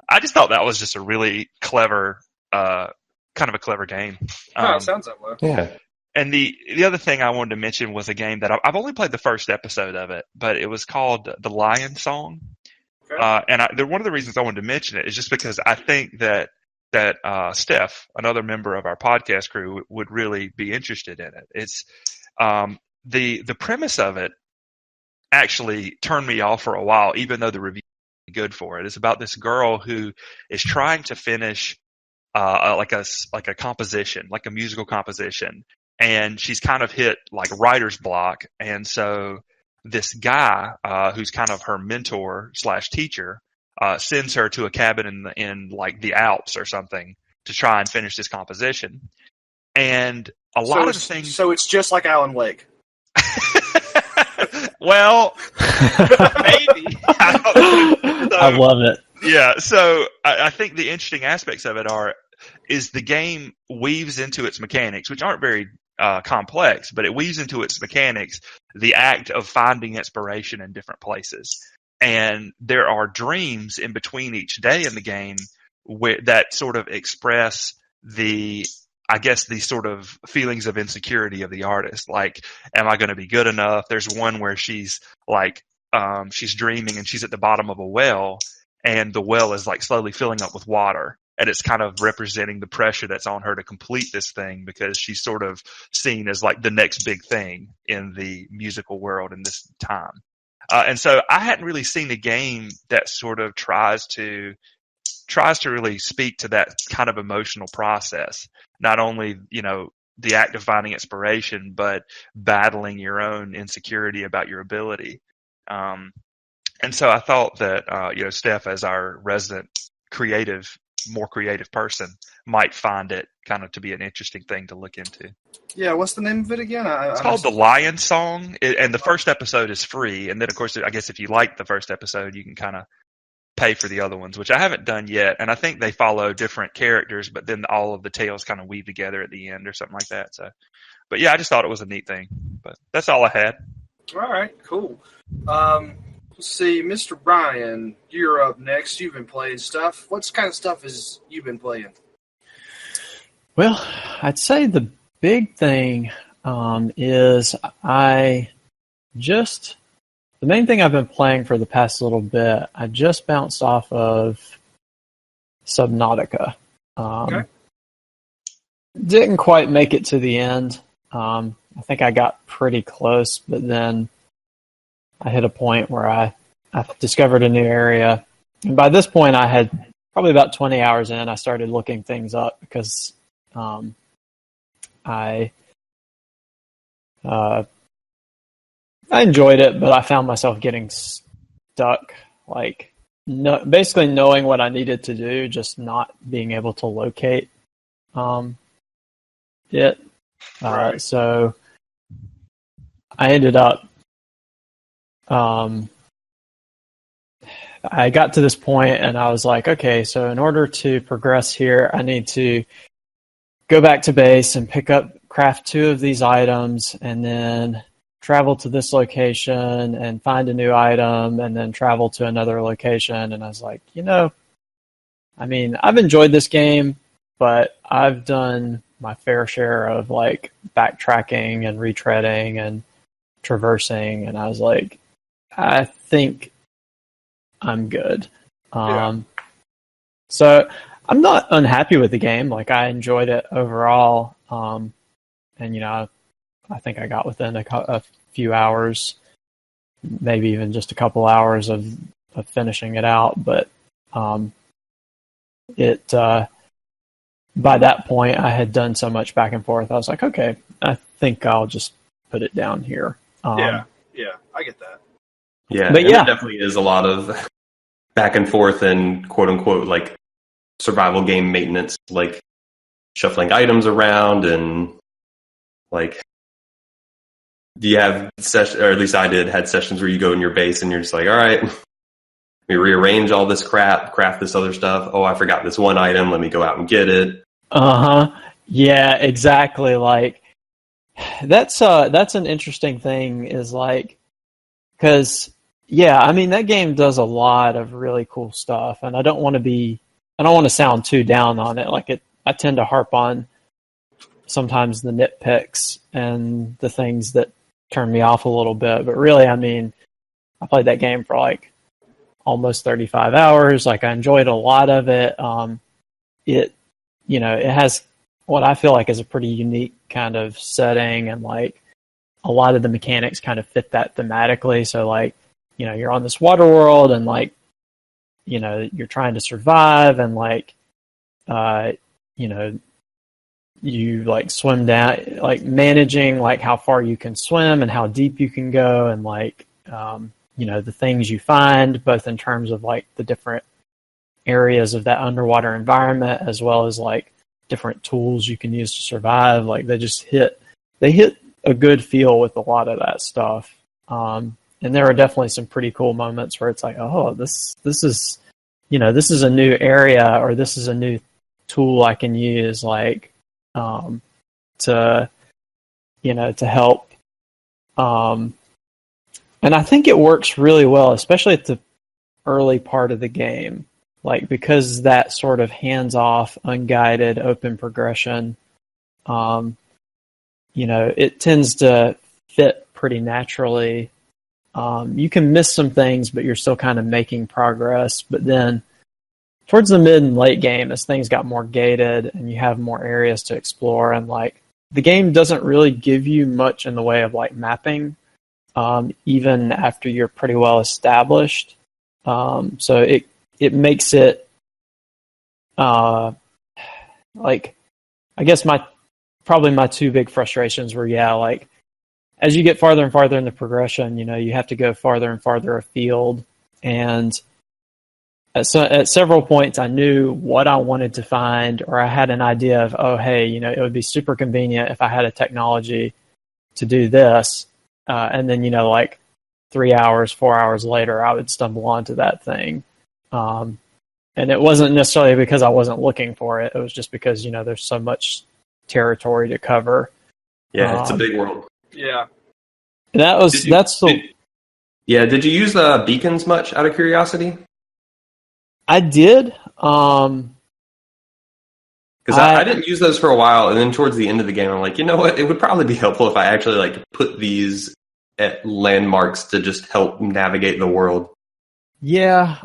I just thought that was just a really clever, kind of a clever game. It sounds that way. Yeah. And the other thing I wanted to mention was a game that I've only played the first episode of it, but it was called The Lion Song. Okay. And one of the reasons I wanted to mention it is just because I think that Steph, another member of our podcast crew, would really be interested in it. It's the premise of it actually turned me off for a while, even though the review was good for it. It's about this girl who is trying to finish like a composition, like a musical composition. And she's kind of hit like writer's block. And so this guy, who's kind of her mentor / teacher, sends her to a cabin in like the Alps or something to try and finish this composition. And a lot of the things. So it's just like Alan Wake. Well, maybe. I love it. Yeah. So I think the interesting aspects of it is the game weaves into its mechanics, which aren't very complex, but it weaves into its mechanics the act of finding inspiration in different places. And there are dreams in between each day in the game that sort of express the sort of feelings of insecurity of the artist. Like, am I going to be good enough? There's one where she's like, she's dreaming and she's at the bottom of a well, and the well is like slowly filling up with water. And it's kind of representing the pressure that's on her to complete this thing because she's sort of seen as like the next big thing in the musical world in this time. And so I hadn't really seen a game that sort of tries to really speak to that kind of emotional process. Not only, the act of finding inspiration, but battling your own insecurity about your ability. And so I thought that, Steph, as our resident more creative person, might find it kind of to be an interesting thing to look into. Yeah, what's the name of it again? It's called The Lion Song, and the first episode is free. And then, of course, I guess if you like the first episode, you can kind of pay for the other ones, which I haven't done yet. And I think they follow different characters, but then all of the tales kind of weave together at the end or something like that. So, but yeah, I just thought it was a neat thing. But that's all I had. All right, cool. Let's see, Mr. Brian, you're up next. You've been playing stuff. What kind of stuff has you been playing? Well, I'd say the big thing is the main thing I've been playing for the past little bit, I just bounced off of Subnautica. Okay. Didn't quite make it to the end. I think I got pretty close, but then I hit a point where I discovered a new area. And by this point, I had probably about 20 hours in. I started looking things up because I enjoyed it, but I found myself getting stuck, like basically knowing what I needed to do, just not being able to locate it. Right. So I ended up I got to this point and I was like, okay, so in order to progress here, I need to go back to base and craft 2 of these items, and then travel to this location and find a new item, and then travel to another location. And I was like, I've enjoyed this game, but I've done my fair share of like backtracking and retreading and traversing, and I was like, I think I'm good. So I'm not unhappy with the game. Like, I enjoyed it overall. And I think I got within a few hours, maybe even just a couple hours of finishing it out. But by that point, I had done so much back and forth. I was like, okay, I think I'll just put it down here. Yeah, I get that. Yeah, but there definitely is a lot of back and forth and quote unquote like survival game maintenance, like shuffling items around and Like, do you have sessions, or at least I had sessions where you go in your base and you're just like, all right, let me rearrange all this crap, craft this other stuff. Oh, I forgot this one item. Let me go out and get it. Yeah, exactly. Like, that's an interesting thing, is like, because yeah, I mean, that game does a lot of really cool stuff, and I don't want to sound too down on it. Like, I tend to harp on sometimes the nitpicks and the things that turn me off a little bit, but really, I mean, I played that game for like almost 35 hours. Like, I enjoyed a lot of it. It has what I feel like is a pretty unique kind of setting, and like a lot of the mechanics kind of fit that thematically. So like, you're on this water world, and like, you're trying to survive, and like, you like swim down, like managing like how far you can swim and how deep you can go, and like, the things you find, both in terms of like the different areas of that underwater environment, as well as like different tools you can use to survive. Like, they hit a good feel with a lot of that stuff. And there are definitely some pretty cool moments where it's like, oh, this is a new area, or this is a new tool I can use, like, to help. And I think it works really well, especially at the early part of the game, like, because that sort of hands-off, unguided, open progression, it tends to fit pretty naturally. You can miss some things, but you're still kind of making progress. But then towards the mid and late game, as things got more gated and you have more areas to explore, and like, the game doesn't really give you much in the way of like mapping, even after you're pretty well established. So it makes it like, I guess probably my two big frustrations were, like, as you get farther and farther in the progression, you have to go farther and farther afield. And at several points, I knew what I wanted to find, or I had an idea of, oh, hey, it would be super convenient if I had a technology to do this. And then, like 3 hours, 4 hours later, I would stumble onto that thing. And it wasn't necessarily because I wasn't looking for it. It was just because, there's so much territory to cover. Yeah, it's a big world. Yeah. Did you use the beacons much, out of curiosity? I did. Because I didn't use those for a while, and then towards the end of the game, I'm like, you know what? It would probably be helpful if I actually like put these at landmarks to just help navigate the world. Yeah.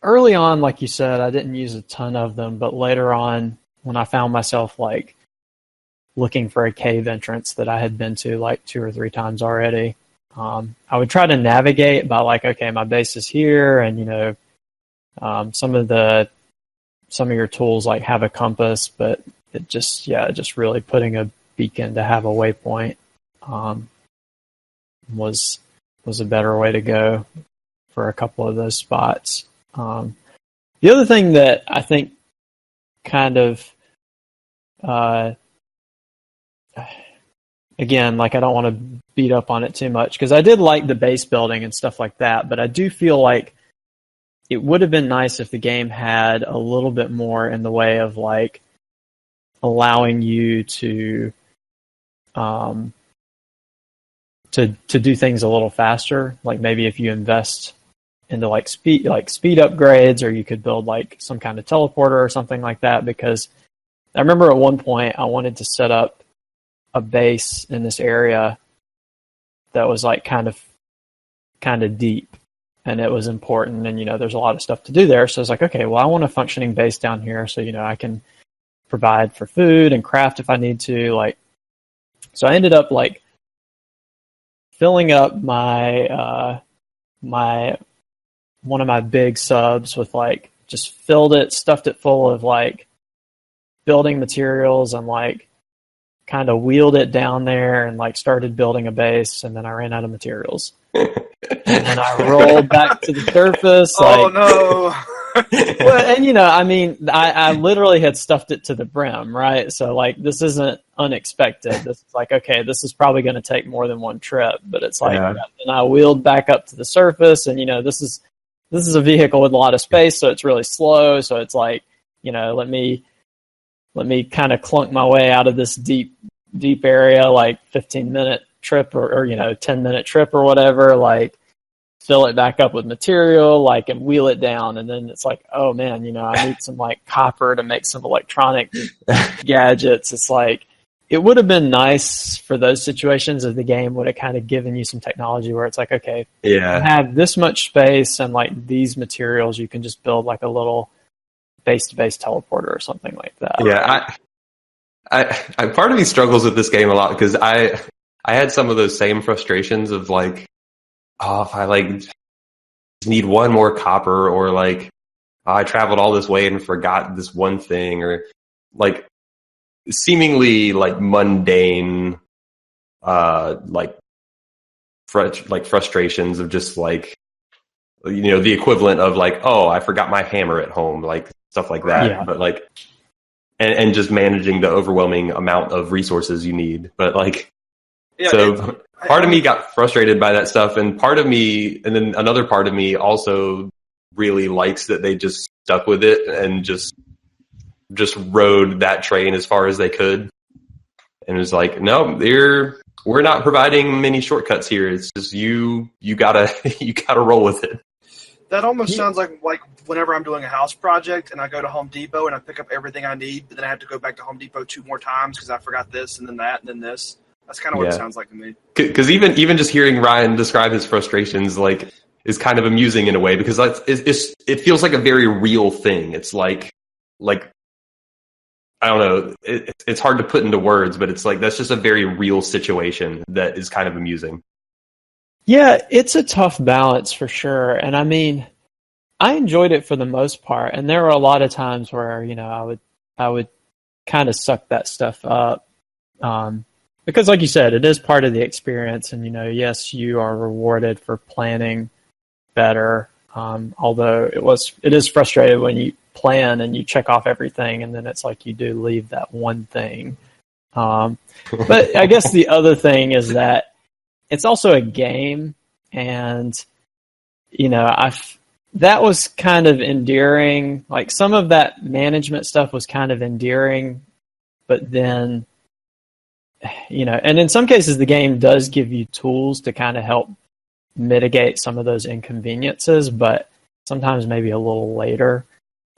Early on, like you said, I didn't use a ton of them, but later on, when I found myself like looking for a cave entrance that I had been to like 2 or 3 times already, I would try to navigate by like, okay, my base is here, and some of your tools like have a compass, but it just really putting a beacon to have a waypoint was a better way to go for a couple of those spots. The other thing that I think kind of again, like, I don't want to beat up on it too much, because I did like the base building and stuff like that, but I do feel like it would have been nice if the game had a little bit more in the way of like allowing you to do things a little faster. Like, maybe if you invest into like speed upgrades, or you could build like some kind of teleporter or something like that. Because I remember at one point I wanted to set up a base in this area that was like kind of deep, and it was important, and there's a lot of stuff to do there. So I was like, okay, well, I want a functioning base down here, so I can provide for food and craft if I need to. Like, so I ended up like filling up my one of my big subs with like, just stuffed it full of like building materials, and like kind of wheeled it down there and like started building a base, and then I ran out of materials. And then I rolled back to the surface. Oh, no. Well, and I mean, I literally had stuffed it to the brim, right? So like, this isn't unexpected. This is like, okay, this is probably going to take more than one trip, but it's like, Yeah. and I wheeled back up to the surface, and this is a vehicle with a lot of space, so it's really slow. So it's like, let me kind of clunk my way out of this deep area, like 15-minute trip or 10-minute trip or whatever, like fill it back up with material, like, and wheel it down. And then it's like, oh man, I need some like copper to make some electronic gadgets. It's like, it would have been nice for those situations if the game would have kind of given you some technology where it's like, okay, you have this much space and like these materials, you can just build like a little base-to-base teleporter or something like that. Yeah, I part of me struggles with this game a lot because I had some of those same frustrations of like, oh, if I like need one more copper, or like, oh, I traveled all this way and forgot this one thing, or like seemingly like mundane, like frustrations of just like, the equivalent of like, oh, I forgot my hammer at home, like stuff like that. Yeah. But like, and just managing the overwhelming amount of resources you need. But like, part of me got frustrated by that stuff, and then another part of me also really likes that they just stuck with it and just rode that train as far as they could. And it was like, no, we're not providing many shortcuts here. It's just you gotta roll with it. That almost sounds like whenever I'm doing a house project and I go to Home Depot and I pick up everything I need, but then I have to go back to Home Depot 2 more times because I forgot this and then that and then this. That's kind of what it sounds like to me. Because even just hearing Ryan describe his frustrations, like, is kind of amusing in a way, because it feels like a very real thing. It's like I don't know. It's hard to put into words, but it's like that's just a very real situation that is kind of amusing. Yeah, it's a tough balance for sure. And I mean, I enjoyed it for the most part, and there were a lot of times where I would kind of suck that stuff up. Because like you said, it is part of the experience, and yes, you are rewarded for planning better. Although it is frustrating when you plan and you check off everything, and then it's like you do leave that one thing. But I guess the other thing is that it's also a game, and that was kind of endearing. Like, some of that management stuff was kind of endearing, but then and in some cases the game does give you tools to kind of help mitigate some of those inconveniences, but sometimes maybe a little later.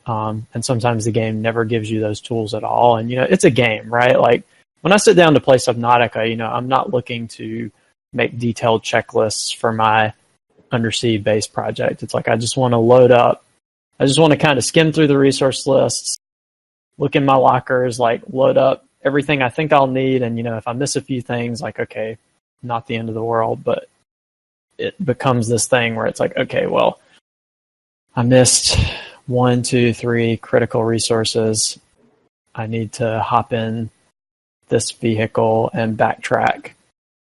And sometimes the game never gives you those tools at all. And, it's a game, right? Like, when I sit down to play Subnautica, I'm not looking to make detailed checklists for my undersea base project. It's like, I just want to load up. I just want to kind of skim through the resource lists, look in my lockers, like load up everything I think I'll need. And, if I miss a few things, like, okay, not the end of the world, but it becomes this thing where it's like, okay, well, I missed 1, 2, 3 critical resources. I need to hop in this vehicle and backtrack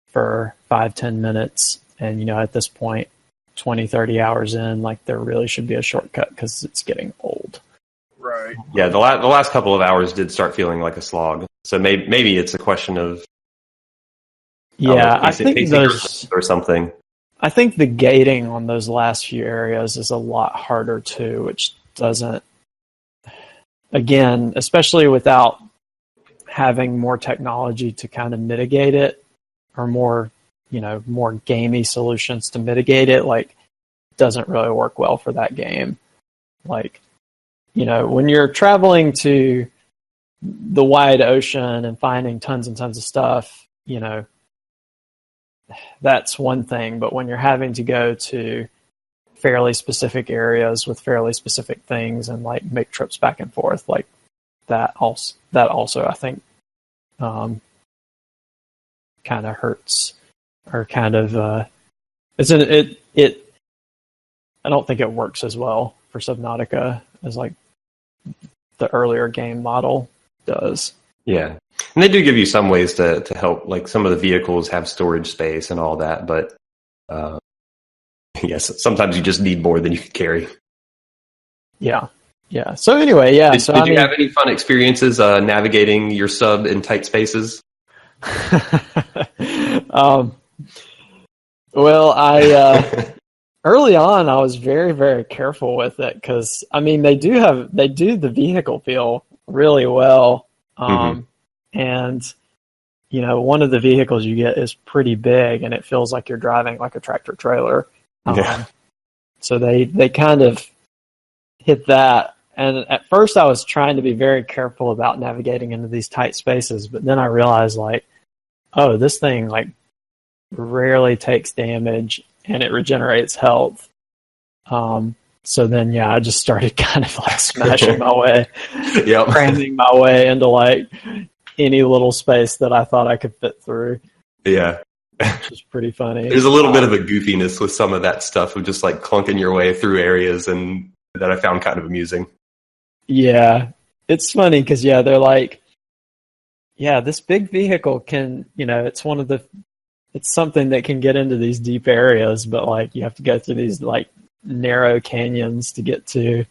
for 5-10 minutes. And, at this point, 20-30 hours in, like, there really should be a shortcut because it's getting old. Right. Yeah, the last couple of hours did start feeling like a slog. So maybe it's a question of I think or something. I think the gating on those last few areas is a lot harder too, which doesn't, again, especially without having more technology to kind of mitigate it, or more gamey solutions to mitigate it, like, doesn't really work well for that game. Like, when you're traveling to the wide ocean and finding tons and tons of stuff, that's one thing. But when you're having to go to fairly specific areas with fairly specific things and like make trips back and forth, like that also I think kind of hurts, or kind of it I don't think it works as well for Subnautica as like the earlier game model does. Yeah. And they do give you some ways to help, like some of the vehicles have storage space and all that, but yes, sometimes you just need more than you can carry. Yeah. So anyway, yeah. Did you have any fun experiences navigating your sub in tight spaces? Well, I early on I was very, very careful with it because I mean they do the vehicle feel really well, and you know one of the vehicles you get is pretty big and it feels like you're driving like a tractor trailer. So they kind of hit that. And at first I was trying to be very careful about navigating into these tight spaces, but then I realized like, oh, this thing like rarely takes damage and it regenerates health. So then, yeah, I just started kind of like smashing my way, cramming my way into like any little space that I thought I could fit through. Yeah. Which is pretty funny. There's a little bit of a goofiness with some of that stuff of just like clunking your way through areas and that I found kind of amusing. Yeah, it's funny because they're like, this big vehicle can, it's it's something that can get into these deep areas, but like you have to go through these like narrow canyons to get to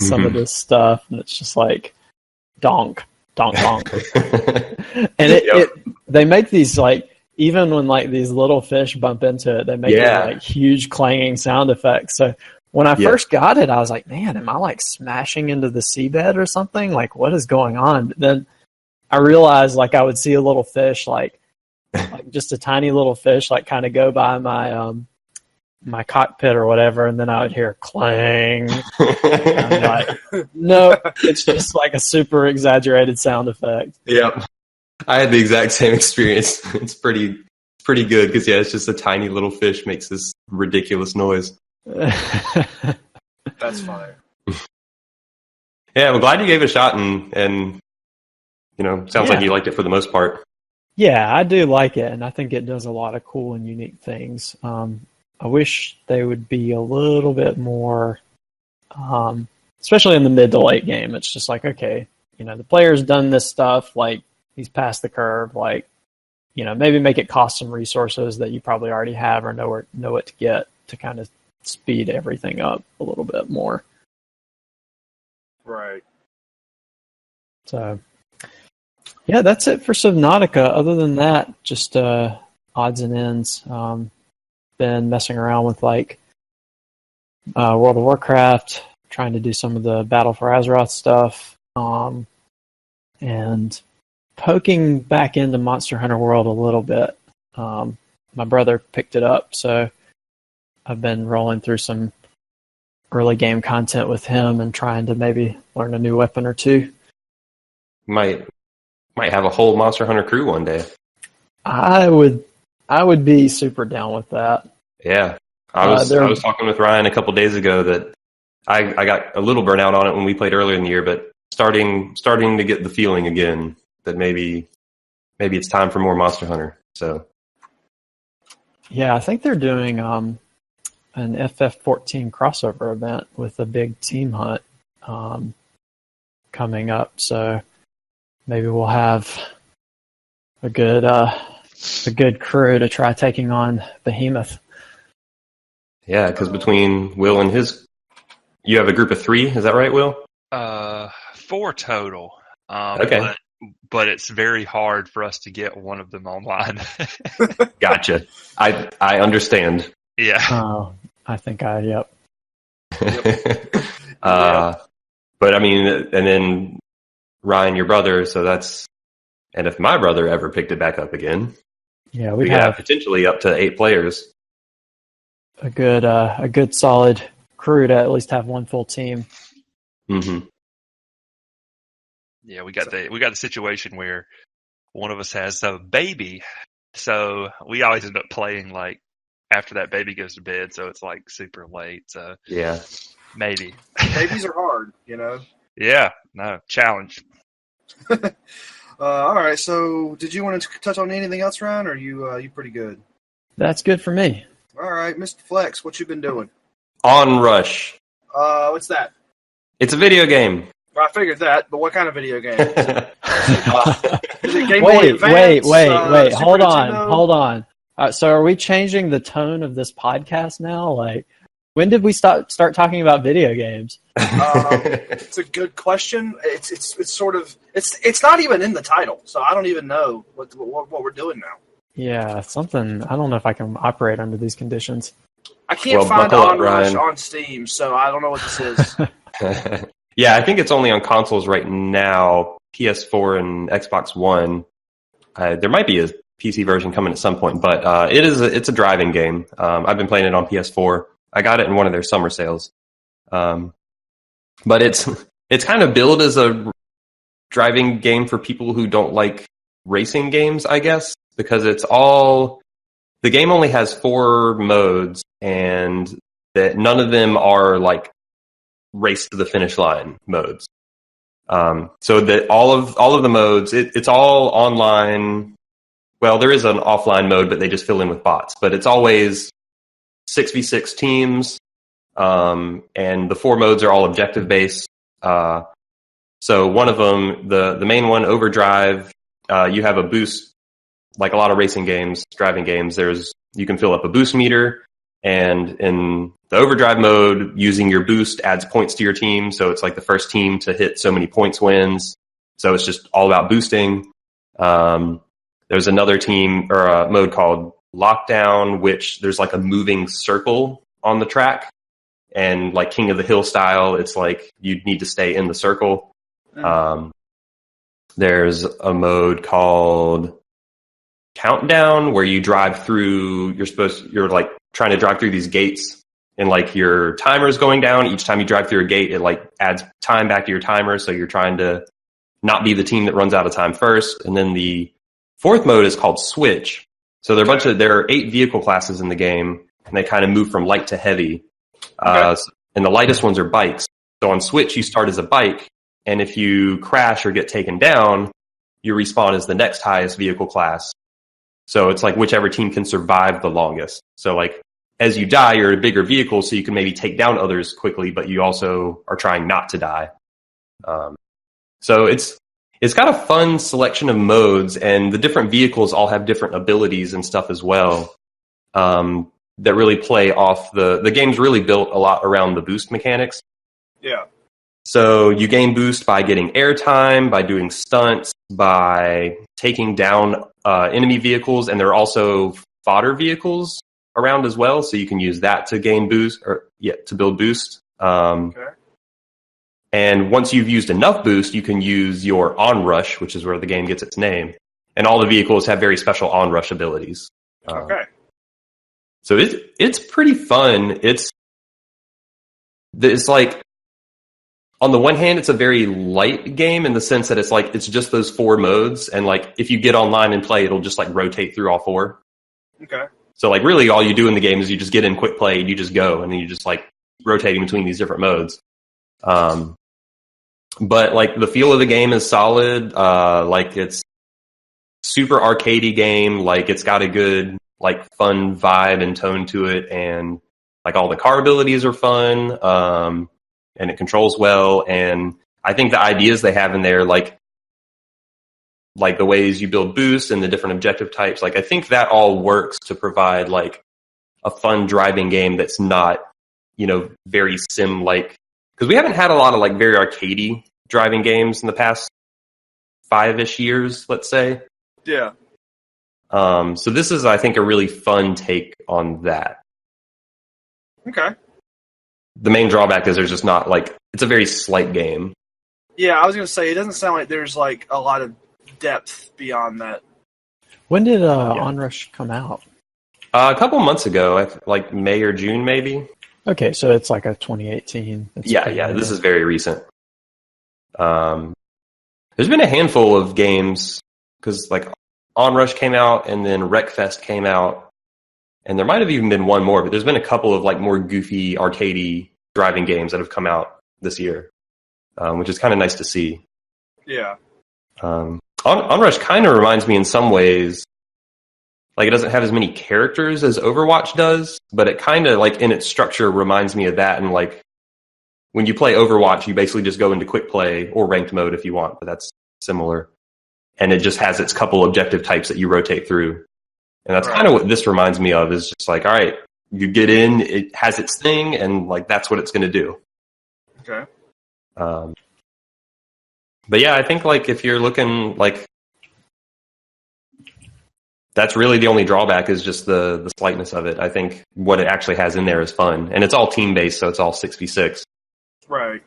some of this stuff, and it's just like donk, donk, donk. And they make these like even when like these little fish bump into it, they make these, like huge clanging sound effects. So when I first got it, I was like, man, am I like smashing into the seabed or something? Like, what is going on? But then I realized like I would see a little fish, like just a tiny little fish, like kind of go by my my cockpit or whatever, and then I would hear clang. And I'm like, no, it's just like a super exaggerated sound effect. Yep. I had the exact same experience. It's pretty good because it's just a tiny little fish makes this ridiculous noise. That's fine. Yeah, I'm glad you gave it a shot and sounds like you liked it for the most part. Yeah, I do like it, and I think it does a lot of cool and unique things. I wish they would be a little bit more, especially in the mid to late game. It's just like, okay, the player's done this stuff, like he's passed the curve, like, maybe make it cost some resources that you probably already have or know what to get to kind of speed everything up a little bit more. Right. So, yeah, that's it for Subnautica. Other than that, just odds and ends. Been messing around with like World of Warcraft, trying to do some of the Battle for Azeroth stuff, and poking back into Monster Hunter World a little bit. My brother picked it up, so I've been rolling through some early game content with him and trying to maybe learn a new weapon or two. Might have a whole Monster Hunter crew one day. I would be super down with that. Yeah. I was talking with Ryan a couple days ago that I got a little burnout on it when we played earlier in the year, but starting to get the feeling again that maybe it's time for more Monster Hunter. So yeah, I think they're doing an FF14 crossover event with a big team hunt coming up. So maybe we'll have a good crew to try taking on Behemoth. Yeah, because between Will and you have a group of 3, is that right, Will? 4 total. Okay. But it's very hard for us to get one of them online. Gotcha. I understand. Yeah. Oh, I think yep. But I mean, and then Ryan, your brother, and if my brother ever picked it back up again, yeah, we have potentially up to 8 players. A good solid crew to at least have one full team. Mm-hmm. Yeah, we got the situation where one of us has a baby, so we always end up playing like after that baby goes to bed, so it's like super late. So yeah, maybe babies are hard, Yeah, no challenge. All right. So, did you want to touch on anything else, Ryan? Or are you pretty good? That's good for me. All right, Mr. Flex, what you been doing? Onrush. What's that? It's a video game. Well, I figured that, but what kind of video game? Is it Game Boy Advance? Wait. Hold on. So are we changing the tone of this podcast now? Like, When did we start talking about video games? It's a good question. It's sort of it's not even in the title, so I don't even know what we're doing now. Yeah, something. I don't know if I can operate under these conditions. I can't find Onrush on Steam, so I don't know what this is. Yeah, I think it's only on consoles right now, PS4 and Xbox One. There might be a PC version coming at some point, but it's a driving game. I've been playing it on PS4. I got it in one of their summer sales. But it's kind of billed as a driving game for people who don't like racing games, I guess, because the game only has 4 modes, and that none of them are like race to the finish line modes. So that all of the modes, it's all online. Well, there is an offline mode, but they just fill in with bots. But it's always 6v6 teams, and the 4 modes are all objective based. So one of them, the main one, Overdrive, you have a boost, like a lot of racing games, driving games. You can fill up a boost meter, and in the Overdrive mode, using your boost adds points to your team. So it's like the first team to hit so many points wins. So it's just all about boosting. There's another team or a mode called Lockdown, which there's like a moving circle on the track, and like King of the Hill style, it's like you need to stay in the circle. There's a mode called Countdown where you drive through. You're like trying to drive through these gates, and like your timer's going down. Each time you drive through a gate, it like adds time back to your timer. So you're trying to not be the team that runs out of time first. And then the 4th mode is called Switch. So there are 8 vehicle classes in the game, and they kind of move from light to heavy. And the lightest ones are bikes. So on Switch, you start as a bike, and if you crash or get taken down, you respawn as the next highest vehicle class. So it's like whichever team can survive the longest. So like as you die, you're a bigger vehicle, so you can maybe take down others quickly, but you also are trying not to die. So it's got a fun selection of modes, and the different vehicles all have different abilities and stuff as well, that really play off the game's really built a lot around the boost mechanics. Yeah. So you gain boost by getting airtime, by doing stunts, by taking down enemy vehicles, and there are also fodder vehicles around as well, so you can use that to gain boost to build boost. And once you've used enough boost, you can use your Onrush, which is where the game gets its name. And all the vehicles have very special Onrush abilities. So it's pretty fun. It's like, on the one hand, it's a very light game in the sense that it's just those 4 modes, and like if you get online and play, it'll just like rotate through all 4. Okay. So like really all you do in the game is you just get in quick play and you just go, and then you just like rotating between these different modes. But like the feel of the game is solid. Like it's super arcadey game. Like it's got a good like fun vibe and tone to it, and like all the car abilities are fun. And it controls well. And I think the ideas they have in there, like the ways you build boosts and the different objective types, like I think that all works to provide like a fun driving game that's not, very sim-like. Because we haven't had a lot of like very arcadey driving games in the past 5-ish years, let's say. Yeah. So this is, I think, a really fun take on that. Okay. The main drawback is there's just not like, it's a very slight game. Yeah, I was going to say, it doesn't sound like there's like a lot of depth beyond that. When did Onrush come out? A couple months ago, like May or June maybe. Okay, so it's like a 2018. Yeah, this is very recent. There's been a handful of games, because like Onrush came out, and then Wreckfest came out, and there might have even been one more, but there's been a couple of like more goofy, arcadey driving games that have come out this year, which is kind of nice to see. Yeah. Onrush kind of reminds me in some ways, like it doesn't have as many characters as Overwatch does, but it kind of like in its structure reminds me of that. And like when you play Overwatch, you basically just go into quick play or ranked mode if you want, but that's similar. And it just has its couple objective types that you rotate through. And that's kind of what this reminds me of, is just like, all right, you get in, it has its thing, and like that's what it's going to do. Okay. But yeah, I think like if you're looking like, that's really the only drawback is just the slightness of it. I think what it actually has in there is fun, and it's all team based, so it's all 6v6. Right.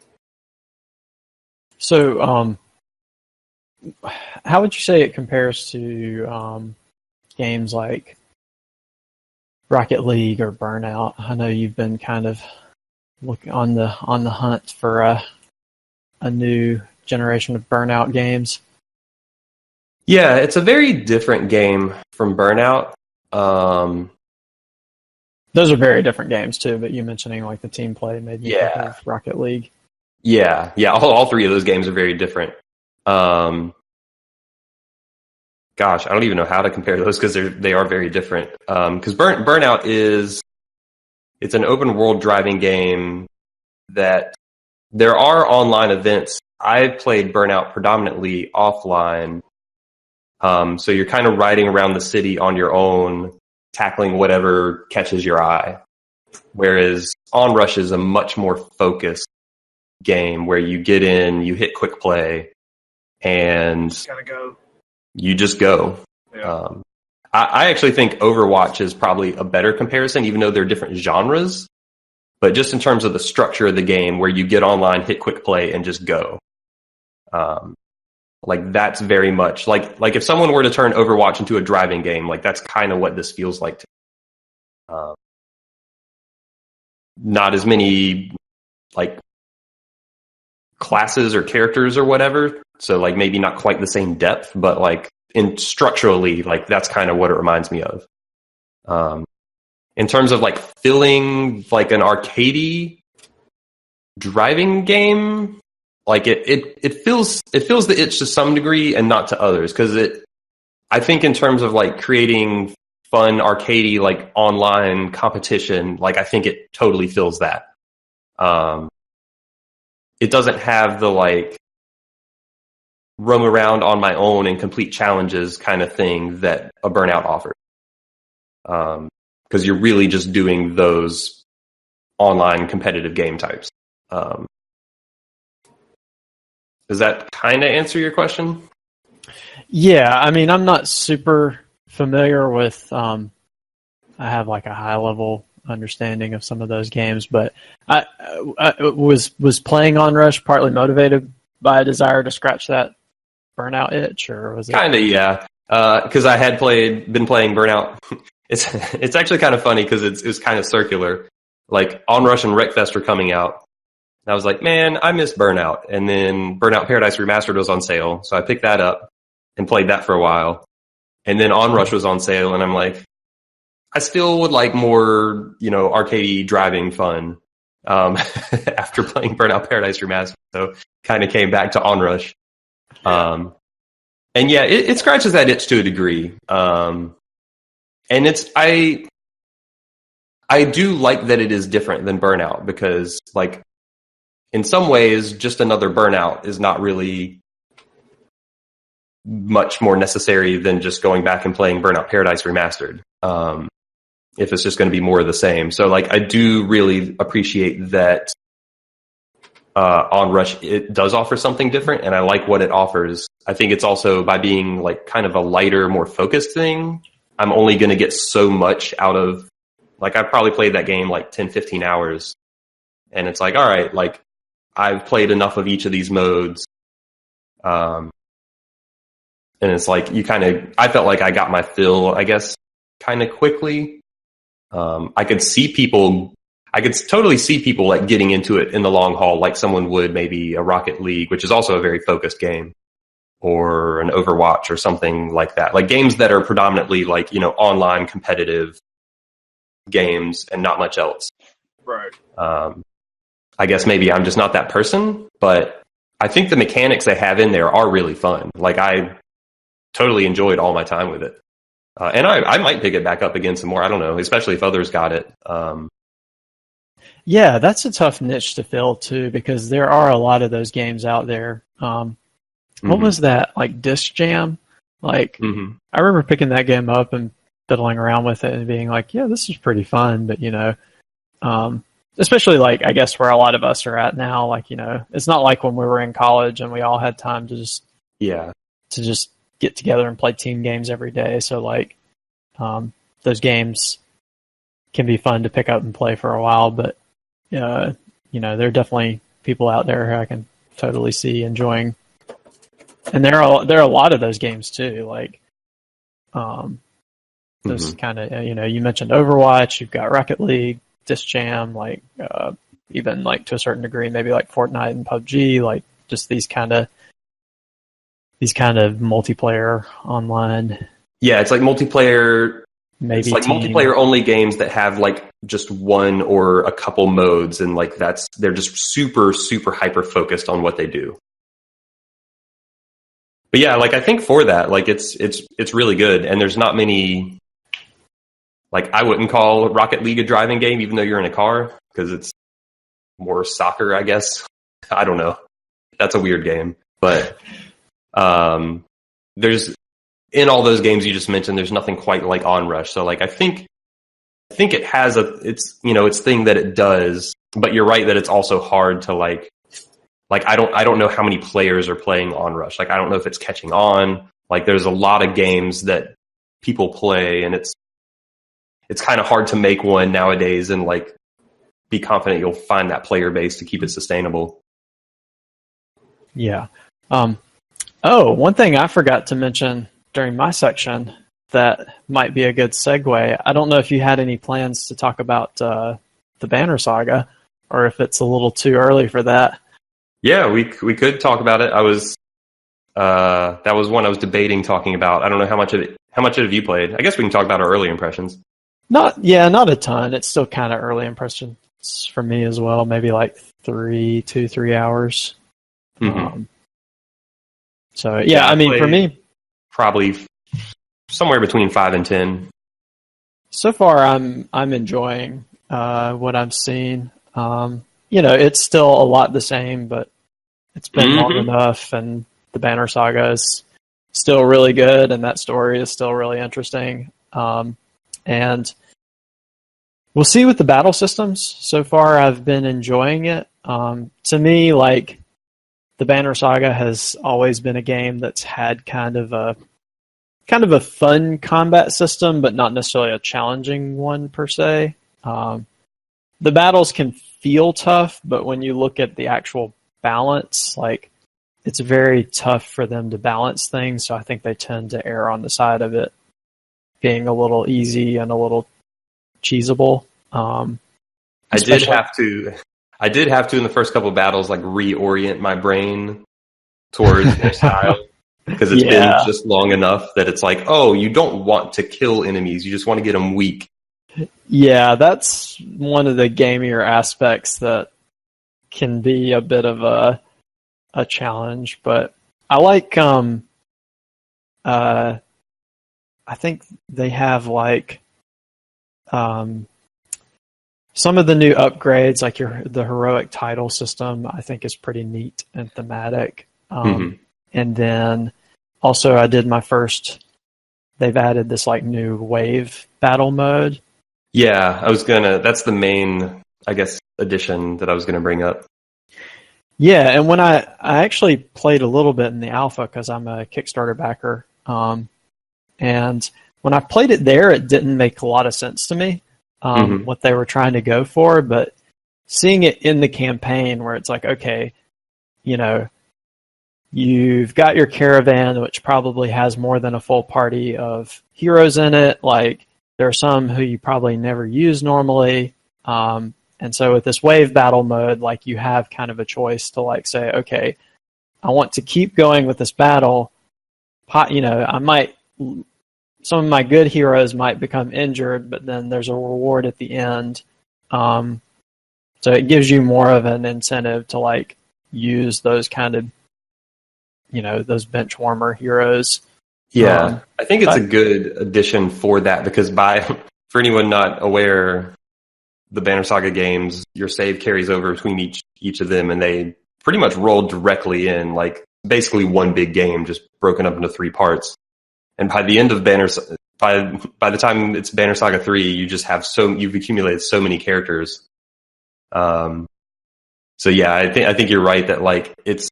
So, how would you say it compares to games like Rocket League or Burnout? I know you've been kind of on the hunt for a new generation of Burnout games. Yeah, it's a very different game from Burnout. Those are very different games too, but you mentioning like the team play made me think of Rocket League. Yeah. All three of those games are very different. Gosh, I don't even know how to compare those because they are very different. Because Burnout it's an open world driving game that there are online events. I've played Burnout predominantly offline. So you're kind of riding around the city on your own, tackling whatever catches your eye. Whereas Onrush is a much more focused game where you get in, you hit quick play, and Gotta go. you just go. Yeah. I actually think Overwatch is probably a better comparison, even though they're different genres. But just in terms of the structure of the game, where you get online, hit quick play, and just go. Like that's very much like if someone were to turn Overwatch into a driving game, like that's kind of what this feels like. Not as many like classes or characters or whatever, so like maybe not quite the same depth, but like structurally, like that's kind of what it reminds me of. In terms of like feeling like an arcadey driving game. Like it feels the itch to some degree and not to others, because I think in terms of like creating fun arcadey like online competition, like I think it totally feels that. It doesn't have the like roam around on my own and complete challenges kind of thing that a Burnout offers. Because you're really just doing those online competitive game types. Does that kind of answer your question? Yeah, I mean, I'm not super familiar with. I have like a high level understanding of some of those games, but I was playing Onrush partly motivated by a desire to scratch that Burnout itch, or was it kind of because I had been playing Burnout. It's actually kind of funny because it's kind of circular. Like Onrush and Wreckfest are coming out. And I was like, man, I miss Burnout. And then Burnout Paradise Remastered was on sale. So I picked that up and played that for a while. And then Onrush was on sale. And I'm like, I still would like more, arcadey driving fun after playing Burnout Paradise Remastered. So kind of came back to Onrush. And yeah, it scratches that itch to a degree. And I do like that it is different than Burnout because like, in some ways, just another Burnout is not really much more necessary than just going back and playing Burnout Paradise Remastered. If it's just going to be more of the same. So like, I do really appreciate that Onrush, it does offer something different, and I like what it offers. I think it's also by being like kind of a lighter, more focused thing, I'm only going to get so much out of, like I've probably played that game like 10, 15 hours. And it's like, all right, like I've played enough of each of these modes. And it's like I felt like I got my fill, I guess, kind of quickly. I could totally see people like getting into it in the long haul, like someone would maybe a Rocket League, which is also a very focused game, or an Overwatch or something like that. Like games that are predominantly like, online competitive games and not much else. Right. I guess maybe I'm just not that person, but I think the mechanics they have in there are really fun. Like I totally enjoyed all my time with it. And I might pick it back up again some more. I don't know, especially if others got it. Yeah, that's a tough niche to fill too, because there are a lot of those games out there. What was that, like Disc Jam? Like, I remember picking that game up and fiddling around with it and being like, yeah, this is pretty fun. But, especially like, I guess where a lot of us are at now, like, it's not like when we were in college and we all had time to just get together and play team games every day. So like, those games can be fun to pick up and play for a while, but, there are definitely people out there who I can totally see enjoying. And there are a lot of those games too. Like, those kind of, you mentioned Overwatch, you've got Rocket League, Disc Jam, like, even like to a certain degree, maybe like Fortnite and PUBG, like just these kind of multiplayer online. Yeah, it's like multiplayer. Maybe it's like multiplayer only games that have like just one or a couple modes, and like they're just super, super hyper focused on what they do. But yeah, like I think for that, like it's really good, and there's not many. Like I wouldn't call Rocket League a driving game, even though you're in a car, because it's more soccer, I guess. I don't know. That's a weird game, but there's in all those games you just mentioned, there's nothing quite like Onrush. So like I think it has its thing that it does, but you're right that it's also hard to like I don't know how many players are playing Onrush. Like I don't know if it's catching on. Like there's a lot of games that people play, and it's kind of hard to make one nowadays and like be confident you'll find that player base to keep it sustainable. Yeah. One thing I forgot to mention during my section that might be a good segue. I don't know if you had any plans to talk about the Banner Saga, or if it's a little too early for that. Yeah, we could talk about it. I was that was one I was debating talking about. I don't know how much of it have you played. I guess we can talk about our early impressions. Not a ton. It's still kind of early impressions for me as well. Maybe like 3 hours. Mm-hmm. So yeah, I mean, for me, probably somewhere between 5 and 10. So far, I'm enjoying what I'm seeing. It's still a lot the same, but it's been long enough, and the Banner Saga is still really good, and that story is still really interesting. And we'll see with the battle systems. So far, I've been enjoying it. To me, like, the Banner Saga has always been a game that's had kind of a fun combat system, but not necessarily a challenging one per se. The battles can feel tough, but when you look at the actual balance, like, it's very tough for them to balance things. So I think they tend to err on the side of it being a little easy and a little cheesable. I did have to in the first couple of battles, like, reorient my brain towards their style, because it's been just long enough that it's like, oh, you don't want to kill enemies, you just want to get them weak. Yeah, that's one of the gamier aspects that can be a bit of a challenge, but I like I think they have like some of the new upgrades, like the heroic title system, I think is pretty neat and thematic. And then also I did they've added this like new wave battle mode. Yeah, that's the main, I guess, addition that I was going to bring up. Yeah, and when I actually played a little bit in the alpha, because I'm a Kickstarter backer, and when I played it there, it didn't make a lot of sense to me, what they were trying to go for, but seeing it in the campaign where it's like, okay, you've got your caravan, which probably has more than a full party of heroes in it, like, there are some who you probably never use normally, and so with this wave battle mode, like, you have kind of a choice to like say, okay, I want to keep going with this battle. Some of my good heroes might become injured, but then there's a reward at the end. So it gives you more of an incentive to like use those kind of, those bench warmer heroes. Yeah, I think it's a good addition for that, because for anyone not aware, the Banner Saga games, your save carries over between each of them, and they pretty much roll directly in, like, basically one big game, just broken up into 3 parts. And by the end of by the time it's Banner Saga 3, you just have you've accumulated so many characters. So yeah, I think you're right that like it's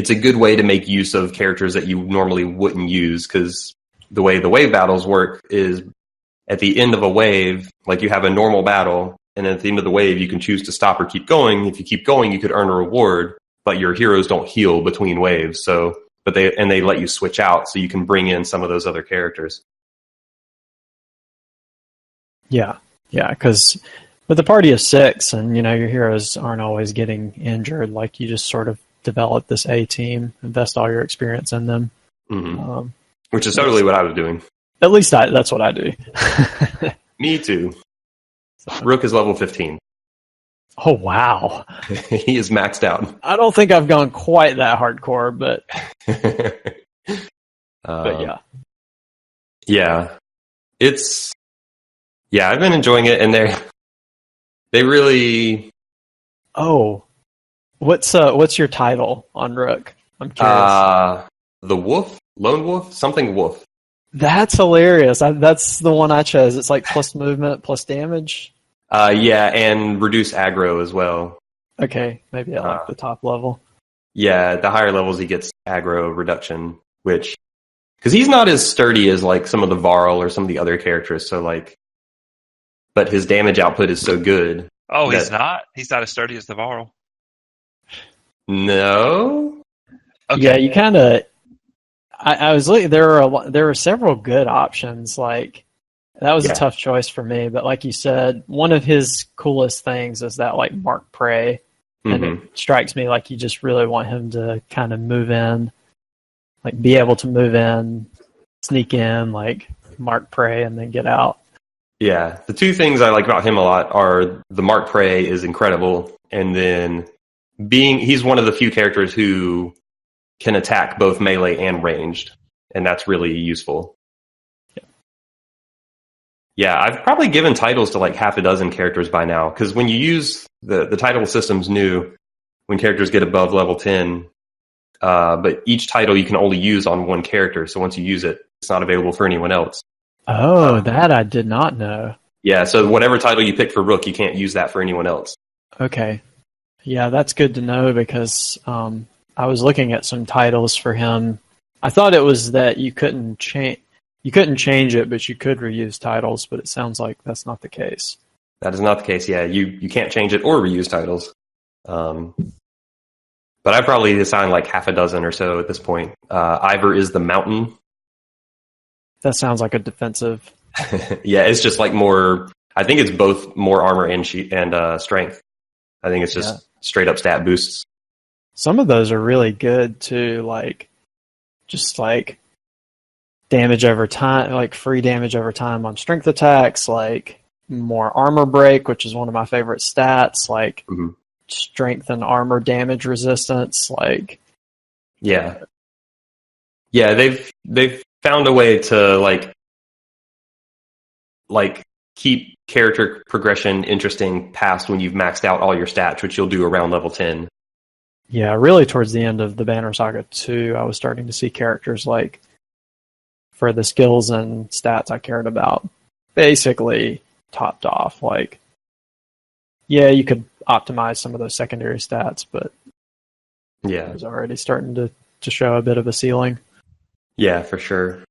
a good way to make use of characters that you normally wouldn't use, because the way the wave battles work is at the end of a wave, like you have a normal battle, and at the end of the wave you can choose to stop or keep going. If you keep going, you could earn a reward, but your heroes don't heal between waves. So, but they let you switch out so you can bring in some of those other characters. Yeah, because with a party of 6, and your heroes aren't always getting injured, like you just sort of develop this A team, invest all your experience in them. Mm-hmm. Which is totally what I was doing. At least that's what I do. Me too. Rook is level 15. Oh, wow. He is maxed out. I don't think I've gone quite that hardcore, but but yeah. Yeah. I've been enjoying it, and they really... Oh. What's your title on Rook? I'm curious. The Wolf? Lone Wolf? Something Wolf. That's hilarious. That's the one I chose. It's like plus movement, plus damage. Yeah, and reduce aggro as well. Okay, maybe at like the top level. Yeah, the higher levels he gets aggro reduction, which... Because he's not as sturdy as like some of the Varl or some of the other characters, so like... But his damage output is so good. Oh, he's not? He's not as sturdy as the Varl? No? Okay. Yeah, you kind of... I was looking. There were several good options. Like that was a tough choice for me. But like you said, one of his coolest things is that like Mark Prey, and it strikes me like you just really want him to kind of move in, like be able to move in, sneak in, like Mark Prey, and then get out. Yeah, the two things I like about him a lot are the Mark Prey is incredible, and then he's one of the few characters who can attack both melee and ranged, and that's really useful. Yeah, I've probably given titles to like half a dozen characters by now, because when you use the title system's new, when characters get above level 10, but each title you can only use on one character, so once you use it, it's not available for anyone else. Oh, that I did not know. Yeah, so whatever title you pick for Rook, you can't use that for anyone else. Okay. Yeah, that's good to know, because I was looking at some titles for him. I thought it was that you couldn't change it, but you could reuse titles, but it sounds like that's not the case. That is not the case, yeah. You can't change it or reuse titles. But I probably assigned like half a dozen or so at this point. Ivor is the Mountain. That sounds like a defensive. Yeah, it's just like more... I think it's both more armor and strength. I think it's just straight up stat boosts. Some of those are really good too, like just like damage over time, like free damage over time on strength attacks, like more armor break, which is one of my favorite stats, like strength and armor damage resistance, like yeah, they've found a way to like keep character progression interesting past when you've maxed out all your stats, which you'll do around level 10. Yeah, really towards the end of the Banner Saga 2, I was starting to see characters like, for the skills and stats I cared about, basically topped off. Like, yeah, you could optimize some of those secondary stats, but it was already starting to show a bit of a ceiling. Yeah, for sure.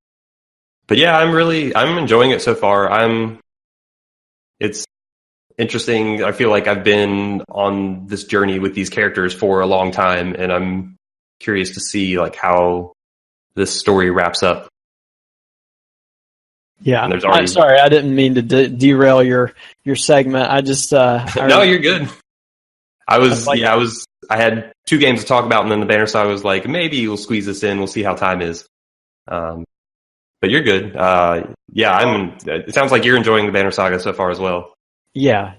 But yeah, I'm enjoying it so far. It's interesting. I feel like I've been on this journey with these characters for a long time, and I'm curious to see like how this story wraps up. Yeah, I'm sorry, I didn't mean to derail your segment. I just no, you're good. I had 2 games to talk about, and then the Banner Saga was like, maybe we'll squeeze this in. We'll see how time is. But you're good. It sounds like you're enjoying the Banner Saga so far as well. Yeah.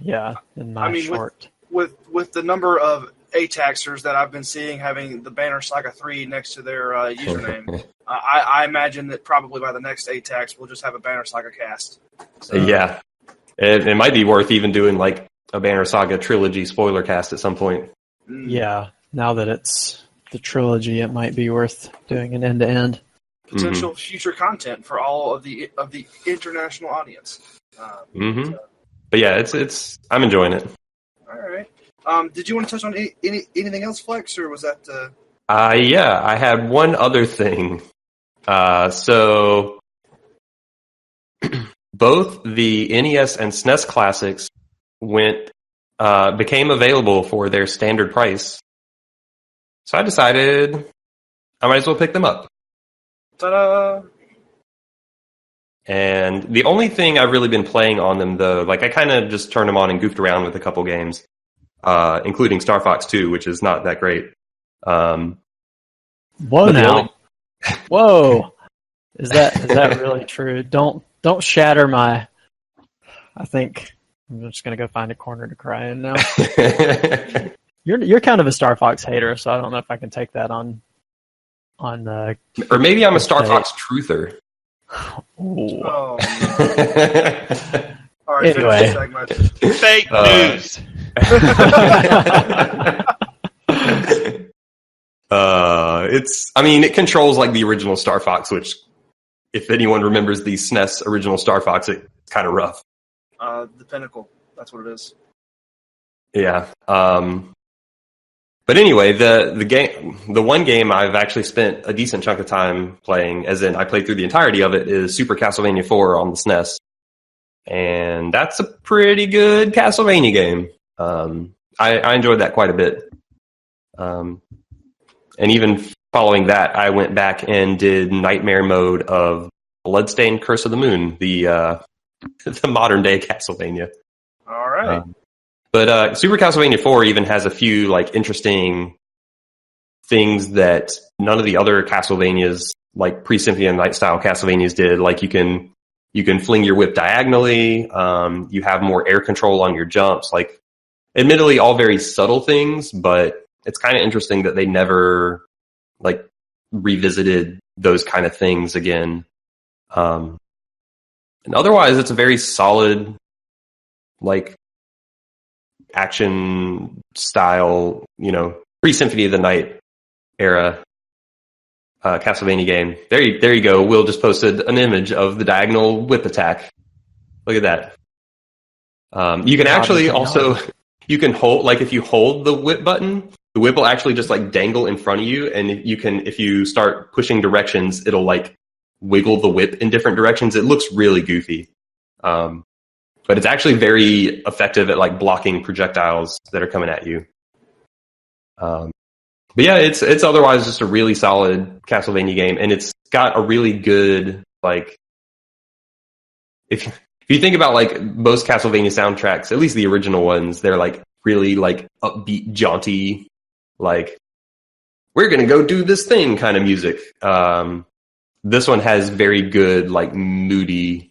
Short. With the number of ATACSers that I've been seeing having the Banner Saga 3 next to their username, I imagine that probably by the next ATACS we'll just have a Banner Saga cast. So. Yeah. It might be worth even doing like a Banner Saga trilogy spoiler cast at some point. Yeah, now that it's the trilogy, it might be worth doing an end-to-end. potential future content for all of the international audience. But yeah, it's I'm enjoying it. All right. Did you want to touch on anything else, Flex, or was that? Yeah, I had one other thing. So both the NES and SNES classics became available for their standard price. So I decided I might as well pick them up. Ta-da! And the only thing I've really been playing on them, though, like I kind of just turned them on and goofed around with a couple games, including Star Fox 2, which is not that great. Whoa, now. Whoa. Is that really true? Don't shatter my... I think I'm just going to go find a corner to cry in now. You're kind of a Star Fox hater, so I don't know if I can take that on or maybe I'm a Star Fox truther. Ooh. Oh, no. All right, anyway. Fake news. It controls like the original Star Fox, which, if anyone remembers the SNES original Star Fox, it's kind of rough. The Pinnacle, that's what it is. Yeah. But anyway, the one game I've actually spent a decent chunk of time playing, as in I played through the entirety of it, is Super Castlevania IV on the SNES. And that's a pretty good Castlevania game. I enjoyed that quite a bit. And even following that, I went back and did Nightmare mode of Bloodstained Curse of the Moon, the modern day Castlevania. All right. But Super Castlevania 4 even has a few like interesting things that none of the other Castlevanias, like pre-Symphony of the Night style Castlevanias, did. Like you can fling your whip diagonally. You have more air control on your jumps. Like, admittedly, all very subtle things, but it's kind of interesting that they never like revisited those kind of things again. And otherwise, it's a very solid, like, action style, pre-Symphony of the Night era Castlevania game. There you go. Will just posted an image of the diagonal whip attack. Look at that. You can actually also, you can hold, like if you hold the whip button, the whip will actually just like dangle in front of you, and if you start pushing directions, it'll like wiggle the whip in different directions. It looks really goofy. But it's actually very effective at like blocking projectiles that are coming at you. But yeah, it's otherwise just a really solid Castlevania game, and it's got a really good, like, if you think about like most Castlevania soundtracks, at least the original ones, they're like really like upbeat, jaunty, like we're gonna go do this thing kind of music. This one has very good like moody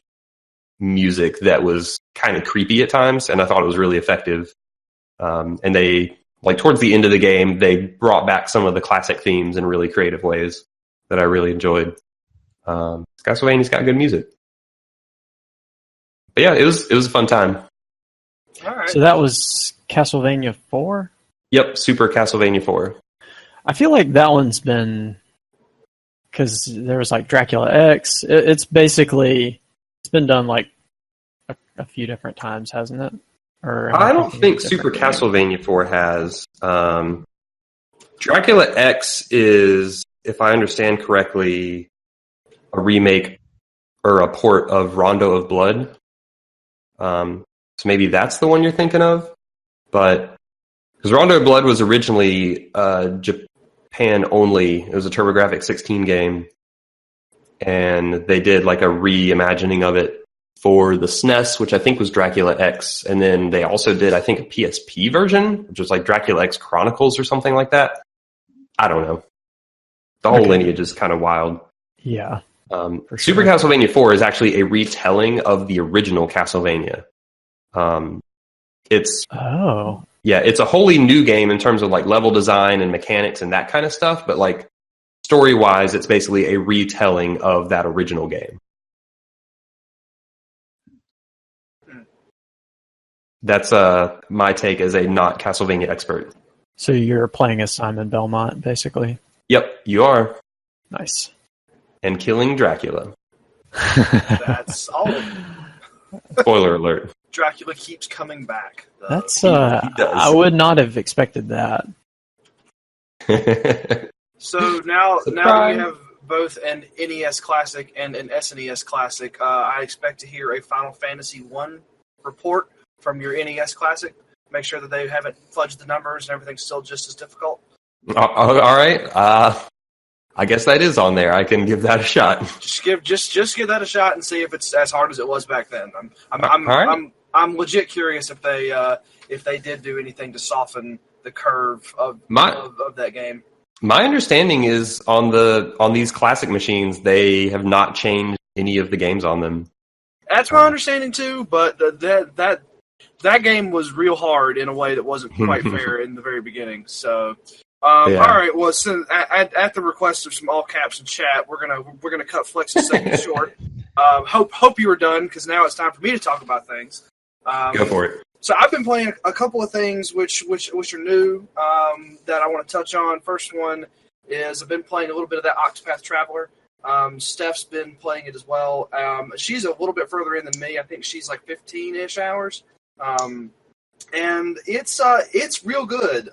music that was kind of creepy at times, and I thought it was really effective. And they, like, towards the end of the game, they brought back some of the classic themes in really creative ways that I really enjoyed. Castlevania's got good music. But yeah, it was a fun time. All right. So that was Castlevania 4? Yep, Super Castlevania 4. I feel like that one's been, because there was like Dracula X. It's basically, it's been done like a few different times, hasn't it? Or I don't think Super Castlevania 4 has. Dracula X is, if I understand correctly, a remake or a port of Rondo of Blood. So maybe that's the one you're thinking of. But because Rondo of Blood was originally Japan only, it was a TurboGrafx 16 game, and they did like a reimagining of it for the SNES, which I think was Dracula X, and then they also did, I think, a PSP version, which was like Dracula X Chronicles or something like that. I don't know. The whole lineage is kind of wild. Yeah. Super Castlevania 4 is actually a retelling of the original Castlevania. It's a wholly new game in terms of like level design and mechanics and that kind of stuff, but like story-wise, it's basically a retelling of that original game. That's my take as a not Castlevania expert. So you're playing as Simon Belmont, basically? Yep, you are. Nice. and killing Dracula. That's all. Spoiler alert. Dracula keeps coming back. That's He does. I would not have expected that. So now that Surprise. we have both an NES Classic and an SNES Classic, I expect to hear a Final Fantasy I report from your NES Classic. Make sure that they haven't fudged the numbers and everything's still just as difficult. All right. I guess that is on there. I can give that a shot. Just give that a shot and see if it's as hard as it was back then. I'm legit curious if they did do anything to soften the curve of that game. My understanding is on these classic machines, they have not changed any of the games on them. That's my understanding too, but that game was real hard in a way that wasn't quite fair in the very beginning. So, all right. Well, at the request of some all caps in chat, we're gonna cut Flex's segment short. Hope you were done because now it's time for me to talk about things. Go for it. So I've been playing a couple of things which are new that I want to touch on. First one is I've been playing a little bit of that Octopath Traveler. Steph's been playing it as well. She's a little bit further in than me. I think she's like 15-ish hours. And it's real good.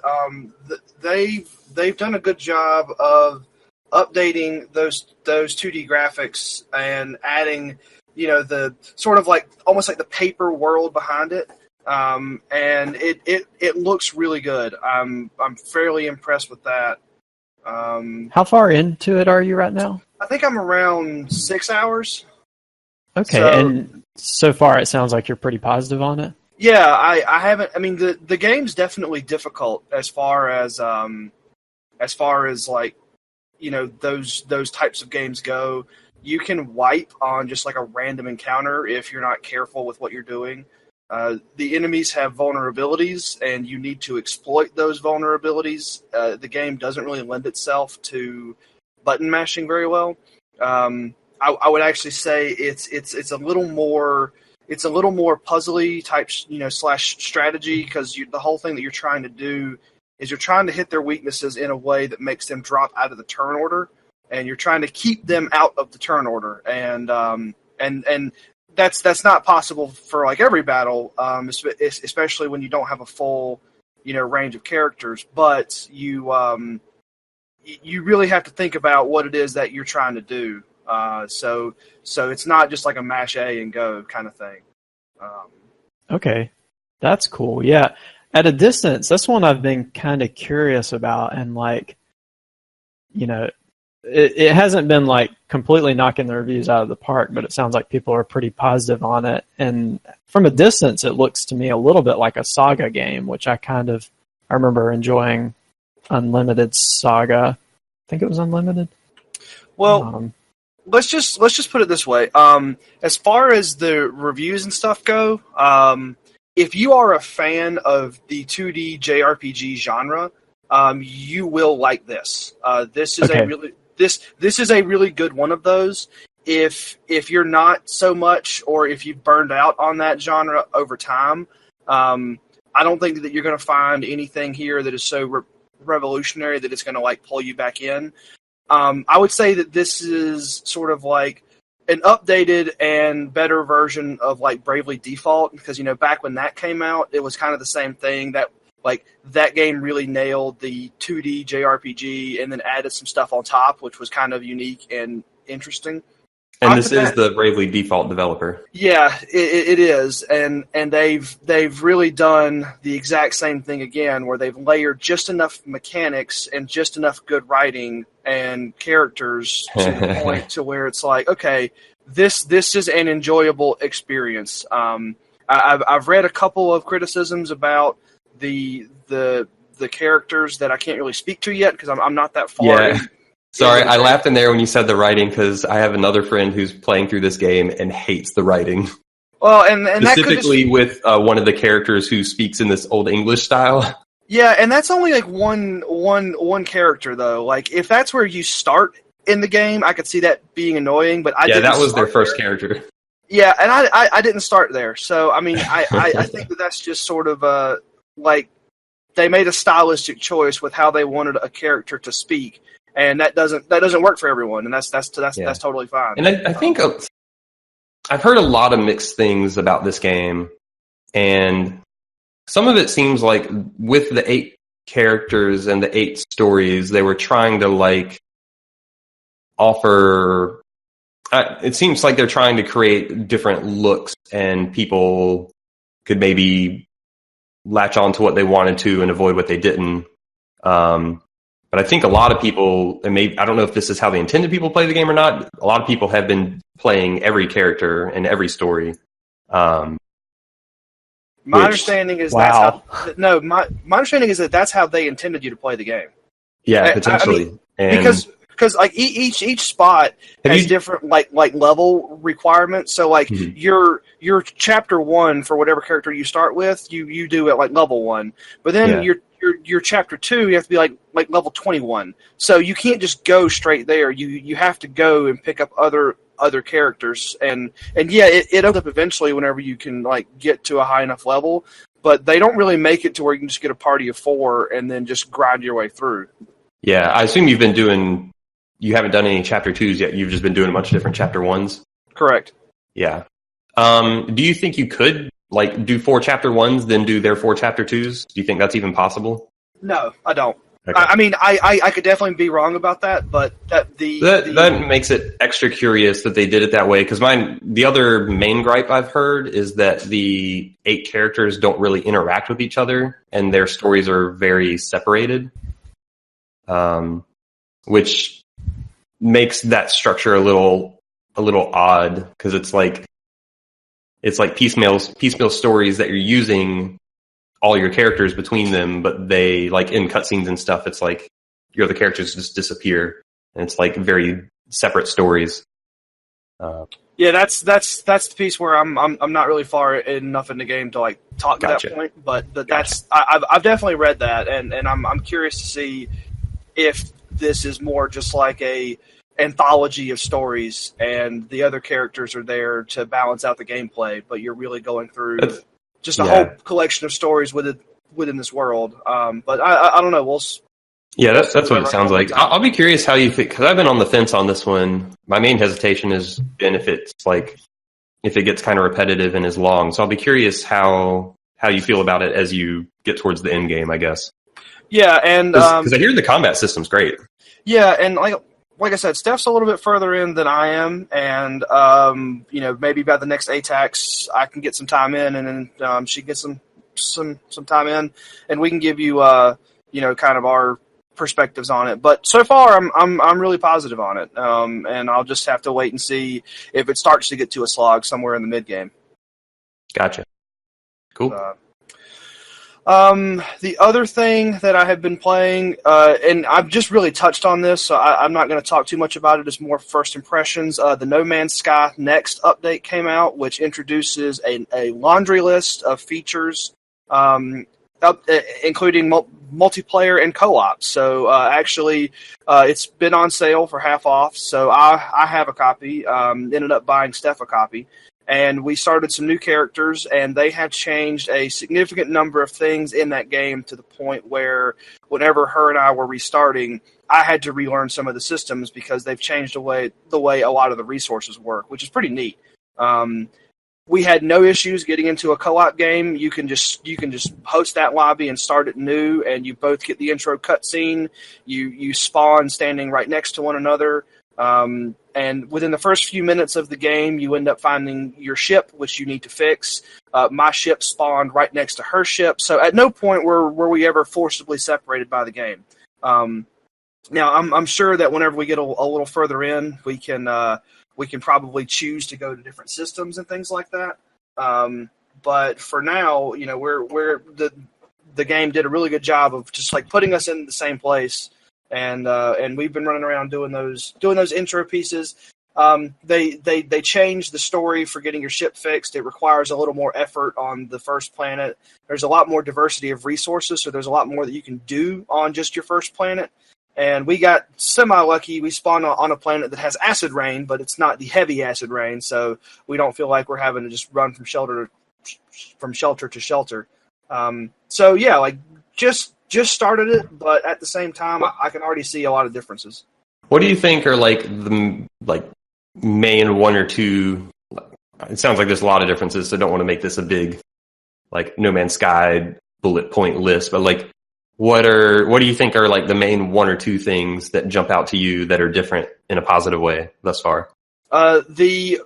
They've done a good job of updating those 2D graphics and adding, the sort of like almost like the paper world behind it. And it looks really good. I'm fairly impressed with that. How far into it are you right now? I think I'm around 6 hours. Okay, and so far it sounds like you're pretty positive on it. Yeah, I haven't. I mean, the game's definitely difficult as far as like, those types of games go. You can wipe on just like a random encounter if you're not careful with what you're doing. The enemies have vulnerabilities, and you need to exploit those vulnerabilities. The game doesn't really lend itself to button mashing very well. I would actually say it's a little more puzzly type, slash strategy, because the whole thing that you're trying to do is you're trying to hit their weaknesses in a way that makes them drop out of the turn order, and you're trying to keep them out of the turn order, and that's not possible for like every battle, especially when you don't have a full, range of characters. But you really have to think about what it is that you're trying to do. So it's not just like a mash A and go kind of thing. Okay, that's cool. Yeah, at a distance, that's one I've been kind of curious about, and like, it hasn't been like completely knocking the reviews out of the park, but it sounds like people are pretty positive on it. And from a distance, it looks to me a little bit like a Saga game, which I remember enjoying. Unlimited Saga, I think it was Unlimited. Well, let's just put it this way. As far as the reviews and stuff go, if you are a fan of the 2D JRPG genre, you will like this. This is this is a really good one of those. If you're not so much, or if you've burned out on that genre over time, I don't think that you're going to find anything here that is so revolutionary that it's going to like pull you back in. I would say that this is sort of like an updated and better version of like Bravely Default, because back when that came out, it was kind of the same thing. That game really nailed the 2D JRPG and then added some stuff on top, which was kind of unique and interesting. And this is the Bravely Default developer. Yeah, it is, and they've really done the exact same thing again, where they've layered just enough mechanics and just enough good writing and characters to the point to where it's like, okay, this is an enjoyable experience. I've read a couple of criticisms about the characters that I can't really speak to yet because I'm not that far. Yeah. Sorry, I laughed in there when you said the writing, because I have another friend who's playing through this game and hates the writing. Well, and specifically with one of the characters who speaks in this old English style. Yeah, and that's only like one character though. Like if that's where you start in the game, I could see that being annoying. But that was their first character. Yeah, and I didn't start there, so I mean I think that's just sort of like they made a stylistic choice with how they wanted a character to speak. and that doesn't work for everyone, and that's totally fine. And I think I've heard a lot of mixed things about this game, and some of it seems like with the 8 characters and the 8 stories, they were trying to like offer. It seems like they're trying to create different looks, and people could maybe latch on to what they wanted to and avoid what they didn't. But I think a lot of people, and maybe I don't know if this is how they intended people to play the game or not. A lot of people have been playing every character and every story. My understanding is my understanding is that that's how they intended you to play the game. Yeah, potentially. Because like each spot has different like level requirements. So like your chapter 1 for whatever character you start with, you do at like level 1. But then your chapter 2, you have to be like level 21. So you can't just go straight there. You have to go and pick up other characters, and it opens up eventually whenever you can like get to a high enough level. But they don't really make it to where you can just get a party of 4 and then just grind your way through. Yeah, I assume you haven't done any chapter 2s yet. You've just been doing a bunch of different chapter 1s. Correct. Yeah. Do you think you could like do 4 chapter 1s, then do their 4 chapter 2s? Do you think that's even possible? No, I don't. Okay. I mean, I could definitely be wrong about that, but that makes it extra curious that they did it that way. Because the other main gripe I've heard is that the 8 characters don't really interact with each other, and their stories are very separated, which makes that structure a little odd, because it's like piecemeal stories that you're using all your characters between them, but they like in cutscenes and stuff, it's like your other characters just disappear, and it's like very separate stories. Yeah, that's the piece where I'm not really far enough in the game to like talk to that point, but that's I've definitely read that, and I'm curious to see if this is more just like a anthology of stories, and the other characters are there to balance out the gameplay, but you're really going through just a whole collection of stories within this world. But I don't know. That's what it sounds like. I'll be curious how you think, because I've been on the fence on this one. My main hesitation has been if it gets kind of repetitive and is long. So I'll be curious how you feel about it as you get towards the end game, I guess. Yeah, and because I hear the combat system's great. Yeah, and like I said, Steph's a little bit further in than I am, and maybe by the next ATACS I can get some time in, and then she gets some time in, and we can give you kind of our perspectives on it. But so far, I'm really positive on it, and I'll just have to wait and see if it starts to get to a slog somewhere in the mid game. Gotcha. Cool. The other thing that I have been playing, and I've just really touched on this, so I'm not going to talk too much about it. It's more first impressions. The No Man's Sky Next update came out, which introduces a laundry list of features, including multiplayer and co-op. So actually, it's been on sale for half off. So I have a copy. Ended up buying Steph a copy. And we started some new characters, and they have changed a significant number of things in that game to the point where whenever her and I were restarting, I had to relearn some of the systems because they've changed the way a lot of the resources work, which is pretty neat. We had no issues getting into a co-op game. You can just host that lobby and start it new, and you both get the intro cutscene. You spawn standing right next to one another. And within the first few minutes of the game, you end up finding your ship, which you need to fix. My ship spawned right next to her ship, so at no point were we ever forcibly separated by the game. Now, I'm sure that whenever we get a little further in, we can probably choose to go to different systems and things like that. But for now, we're the game did a really good job of just like putting us in the same place. And we've been running around doing those intro pieces. They changed the story for getting your ship fixed. It requires a little more effort on the first planet. There's a lot more diversity of resources, so there's a lot more that you can do on just your first planet. And we got semi-lucky. We spawned on a planet that has acid rain, but it's not the heavy acid rain, so we don't feel like we're having to just run from shelter to shelter. So yeah, like just just started it, but at the same time, I can already see a lot of differences. What do you think are the main one or two? It sounds like there's a lot of differences, so I don't want to make this a big No Man's Sky bullet point list. But what do you think are the main one or two things that jump out to you that are different in a positive way thus far? The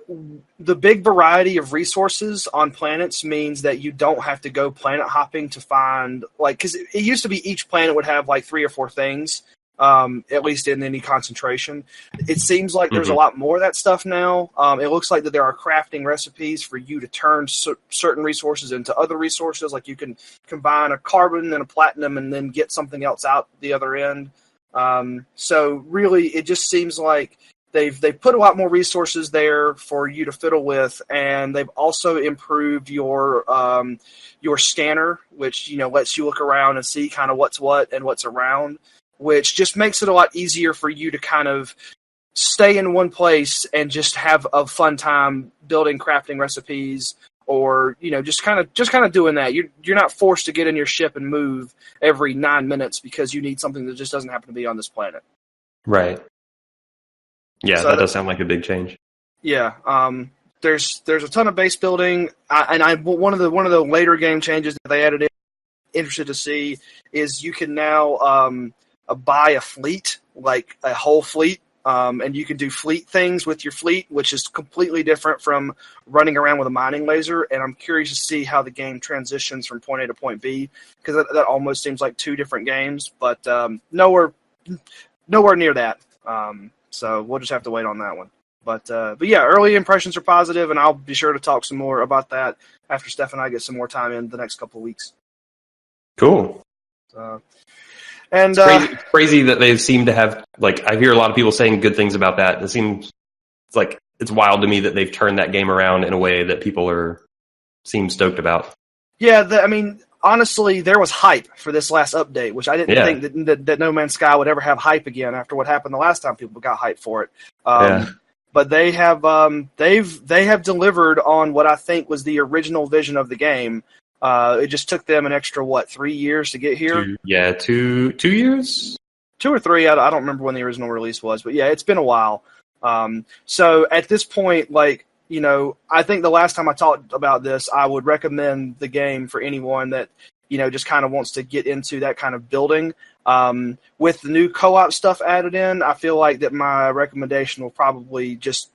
big variety of resources on planets means that you don't have to go planet hopping to find because it used to be each planet would have 3 or 4 things, at least in any concentration. It seems like there's a lot more of that stuff now. It looks like that there are crafting recipes for you to turn certain resources into other resources. Like you can combine a carbon and a platinum and then get something else out the other end. So really, it just seems like they've put a lot more resources there for you to fiddle with, and they've also improved your scanner, which lets you look around and see kind of what's what and what's around, which just makes it a lot easier for you to kind of stay in one place and just have a fun time building crafting recipes, or just kind of doing that. You're not forced to get in your ship and move every 9 minutes because you need something that just doesn't happen to be on this planet. Right. Yeah, so that does sound like a big change. Yeah, there's a ton of base building, one of the later game changes that they added in, interested to see, is you can now buy a fleet, a whole fleet, and you can do fleet things with your fleet, which is completely different from running around with a mining laser. And I'm curious to see how the game transitions from point A to point B, because that almost seems like 2 different games, but nowhere near that. So we'll just have to wait on that one. But yeah, early impressions are positive, and I'll be sure to talk some more about that after Steph and I get some more time in the next couple of weeks. Cool. And it's crazy that they seem to have I hear a lot of people saying good things about that. It seems it's wild to me that they've turned that game around in a way that people seem stoked about. Yeah, honestly, there was hype for this last update, which I didn't think that No Man's Sky would ever have hype again after what happened the last time people got hype for it. But they have delivered on what I think was the original vision of the game. It just took them an extra 3 years to get here. 2 years, 2 or 3. I don't remember when the original release was, but yeah, it's been a while. So at this point, I think the last time I talked about this, I would recommend the game for anyone that, just kind of wants to get into that kind of building. With the new co-op stuff added in, I feel like that my recommendation will probably just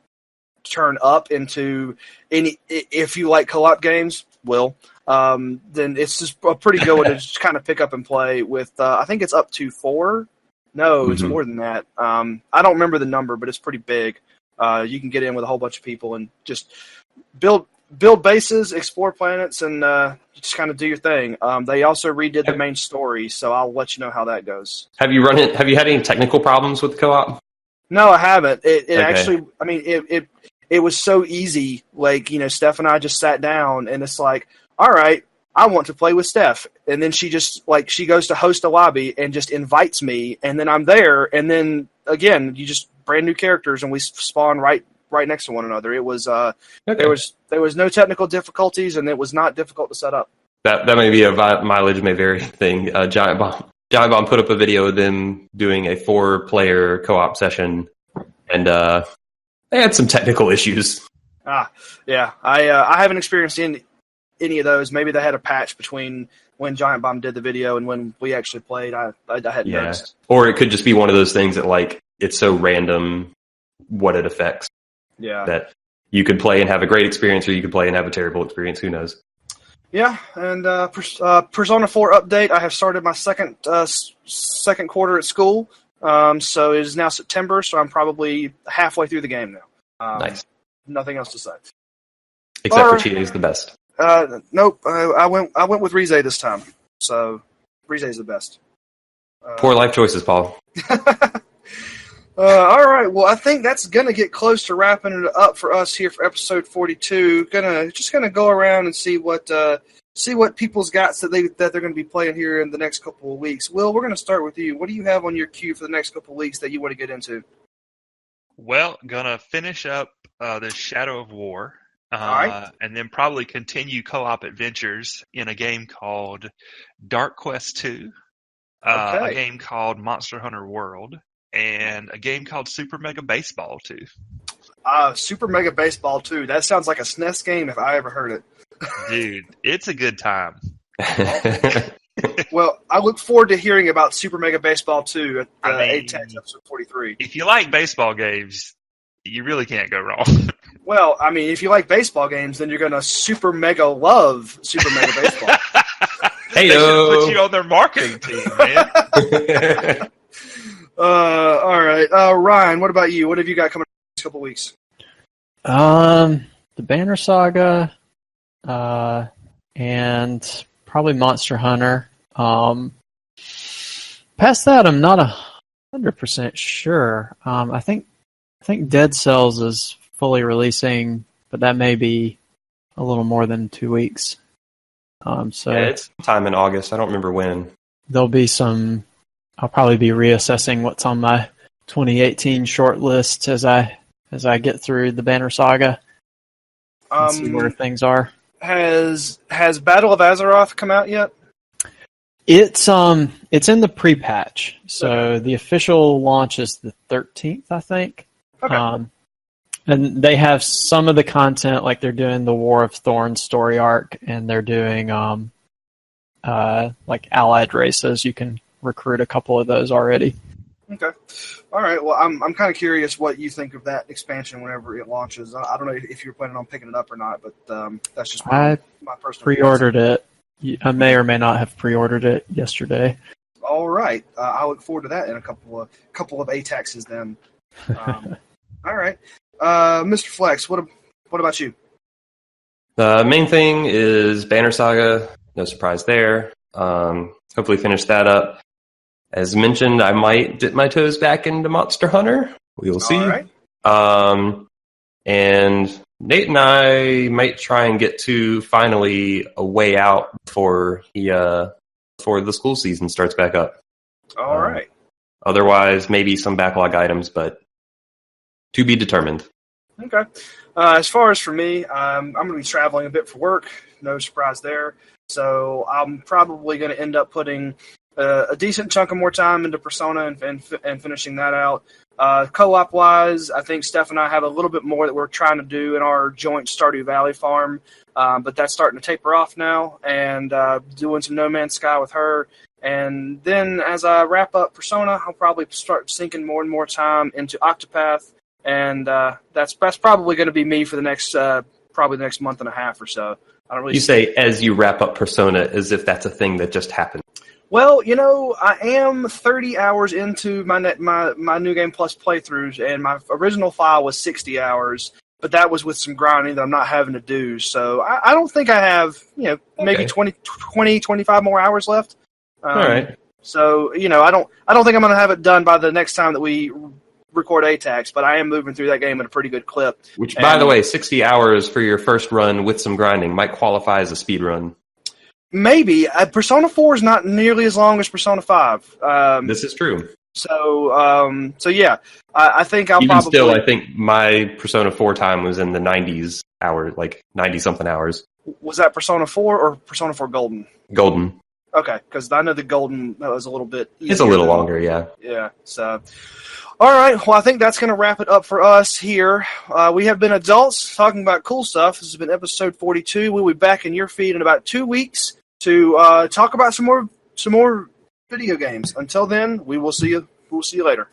turn up into if you like co-op games, then it's just a pretty good one to just kind of pick up and play with. I think it's up to 4. No, it's more than that. I don't remember the number, but it's pretty big. You can get in with a whole bunch of people and just build bases, explore planets, and just kind of do your thing. They also redid the main story, so I'll let you know how that goes. Have you run it? Have you had any technical problems with co-op? No, I haven't. It actually, I mean, it was so easy. Steph and I just sat down, and it's all right, I want to play with Steph. And then she just, she goes to host a lobby and just invites me, and then I'm there, and then, again, you just brand new characters, and we spawn right next to one another. It was there was no technical difficulties, and it was not difficult to set up. That may be a mileage may vary thing. Giant Bomb put up a video of them doing a 4-player co-op session, and they had some technical issues. Yeah. I haven't experienced any of those. Maybe they had a patch between when Giant Bomb did the video and when we actually played. I hadn't noticed. Or it could just be one of those things that it's so random what it affects. Yeah. That you could play and have a great experience, or you could play and have a terrible experience. Who knows? Yeah, and Persona 4 update. I have started my second quarter at school. So it is now September, so I'm probably halfway through the game now. Nice. Nothing else to say. Except for Chie is the best. Nope. I went with Rize this time. So Rize is the best. Poor life choices, Paul. All right. Well, I think that's gonna get close to wrapping it up for us here for episode 42. Gonna go around and see what people's got that they're gonna be playing here in the next couple of weeks. Will, we're gonna start with you. What do you have on your queue for the next couple of weeks that you want to get into? Well, gonna finish up the Shadow of War, All right. and then probably continue co-op adventures in a game called Dark Quest II. a game called Monster Hunter World, and a game called Super Mega Baseball 2. Super Mega Baseball 2. That sounds like a SNES game if I ever heard it. Dude, it's a good time. Well, I look forward to hearing about Super Mega Baseball 2 at ATACS episode 43. If you like baseball games, you really can't go wrong. Well, I mean, if you like baseball games, then you're going to super mega love Super Mega Baseball. They should put you on their marketing team, man. All right. Ryan, what about you? What have you got coming up in the next couple weeks? The Banner Saga, and probably Monster Hunter. Past that, I'm not 100% sure. I think Dead Cells is fully releasing, but that may be a little more than 2 weeks. So yeah, it's time in August. I don't remember when. There'll be some. I'll probably be reassessing what's on my 2018 short list as I get through the Banner Saga and see where things are. Has Battle of Azeroth come out yet? It's in the pre-patch, so the official launch is the 13th, I think. Okay. And they have some of the content, like they're doing the War of Thorns story arc, and they're doing like allied races. You can recruit a couple of those already. Okay. All right. Well, I'm kind of curious what you think of that expansion whenever it launches. I don't know if you're planning on picking it up or not, but that's just my personal. Pre-ordered it. I may or may not have pre-ordered it yesterday. All right. I look forward to that in a couple of ATACs then. All right. Mr. Flex, what about you? The main thing is Banner Saga. No surprise there. Hopefully finish that up. As mentioned, I might dip my toes back into Monster Hunter. We will see. All right. And Nate and I might try and get to finally a way out before the school season starts back up. All right. Otherwise, maybe some backlog items, but to be determined. Okay. As far as for me, I'm going to be traveling a bit for work. No surprise there. So I'm probably going to end up putting a decent chunk of more time into Persona and finishing that out. Co-op wise, I think Steph and I have a little bit more that we're trying to do in our joint Stardew Valley farm, but that's starting to taper off now, and doing some No Man's Sky with her. And then as I wrap up Persona, I'll probably start sinking more and more time into Octopath, and that's probably going to be me for the next month and a half or so. I don't really. You say as you wrap up Persona as if that's a thing that just happened. Well, I am 30 hours into my New Game Plus playthroughs, and my original file was 60 hours, but that was with some grinding that I'm not having to do. So I don't think I have, maybe 20, 25 more hours left. All right. So, I don't think I'm going to have it done by the next time that we record ATACS, but I am moving through that game at a pretty good clip. Which, by the way, 60 hours for your first run with some grinding might qualify as a speed run. Maybe. Persona 4 is not nearly as long as Persona 5. This is true. So yeah, I think I'll Even probably... still, I think my Persona 4 time was in the 90s hours, like 90-something hours. Was that Persona 4 or Persona 4 Golden? Golden. Okay, because I know the Golden was a little bit easier. It's a little longer, yeah. Yeah, so... All right, well, I think that's going to wrap it up for us here. We have been adults talking about cool stuff. This has been episode 42. We'll be back in your feed in about 2 weeks to talk about some more video games. Until then, we will see you. We'll see you later.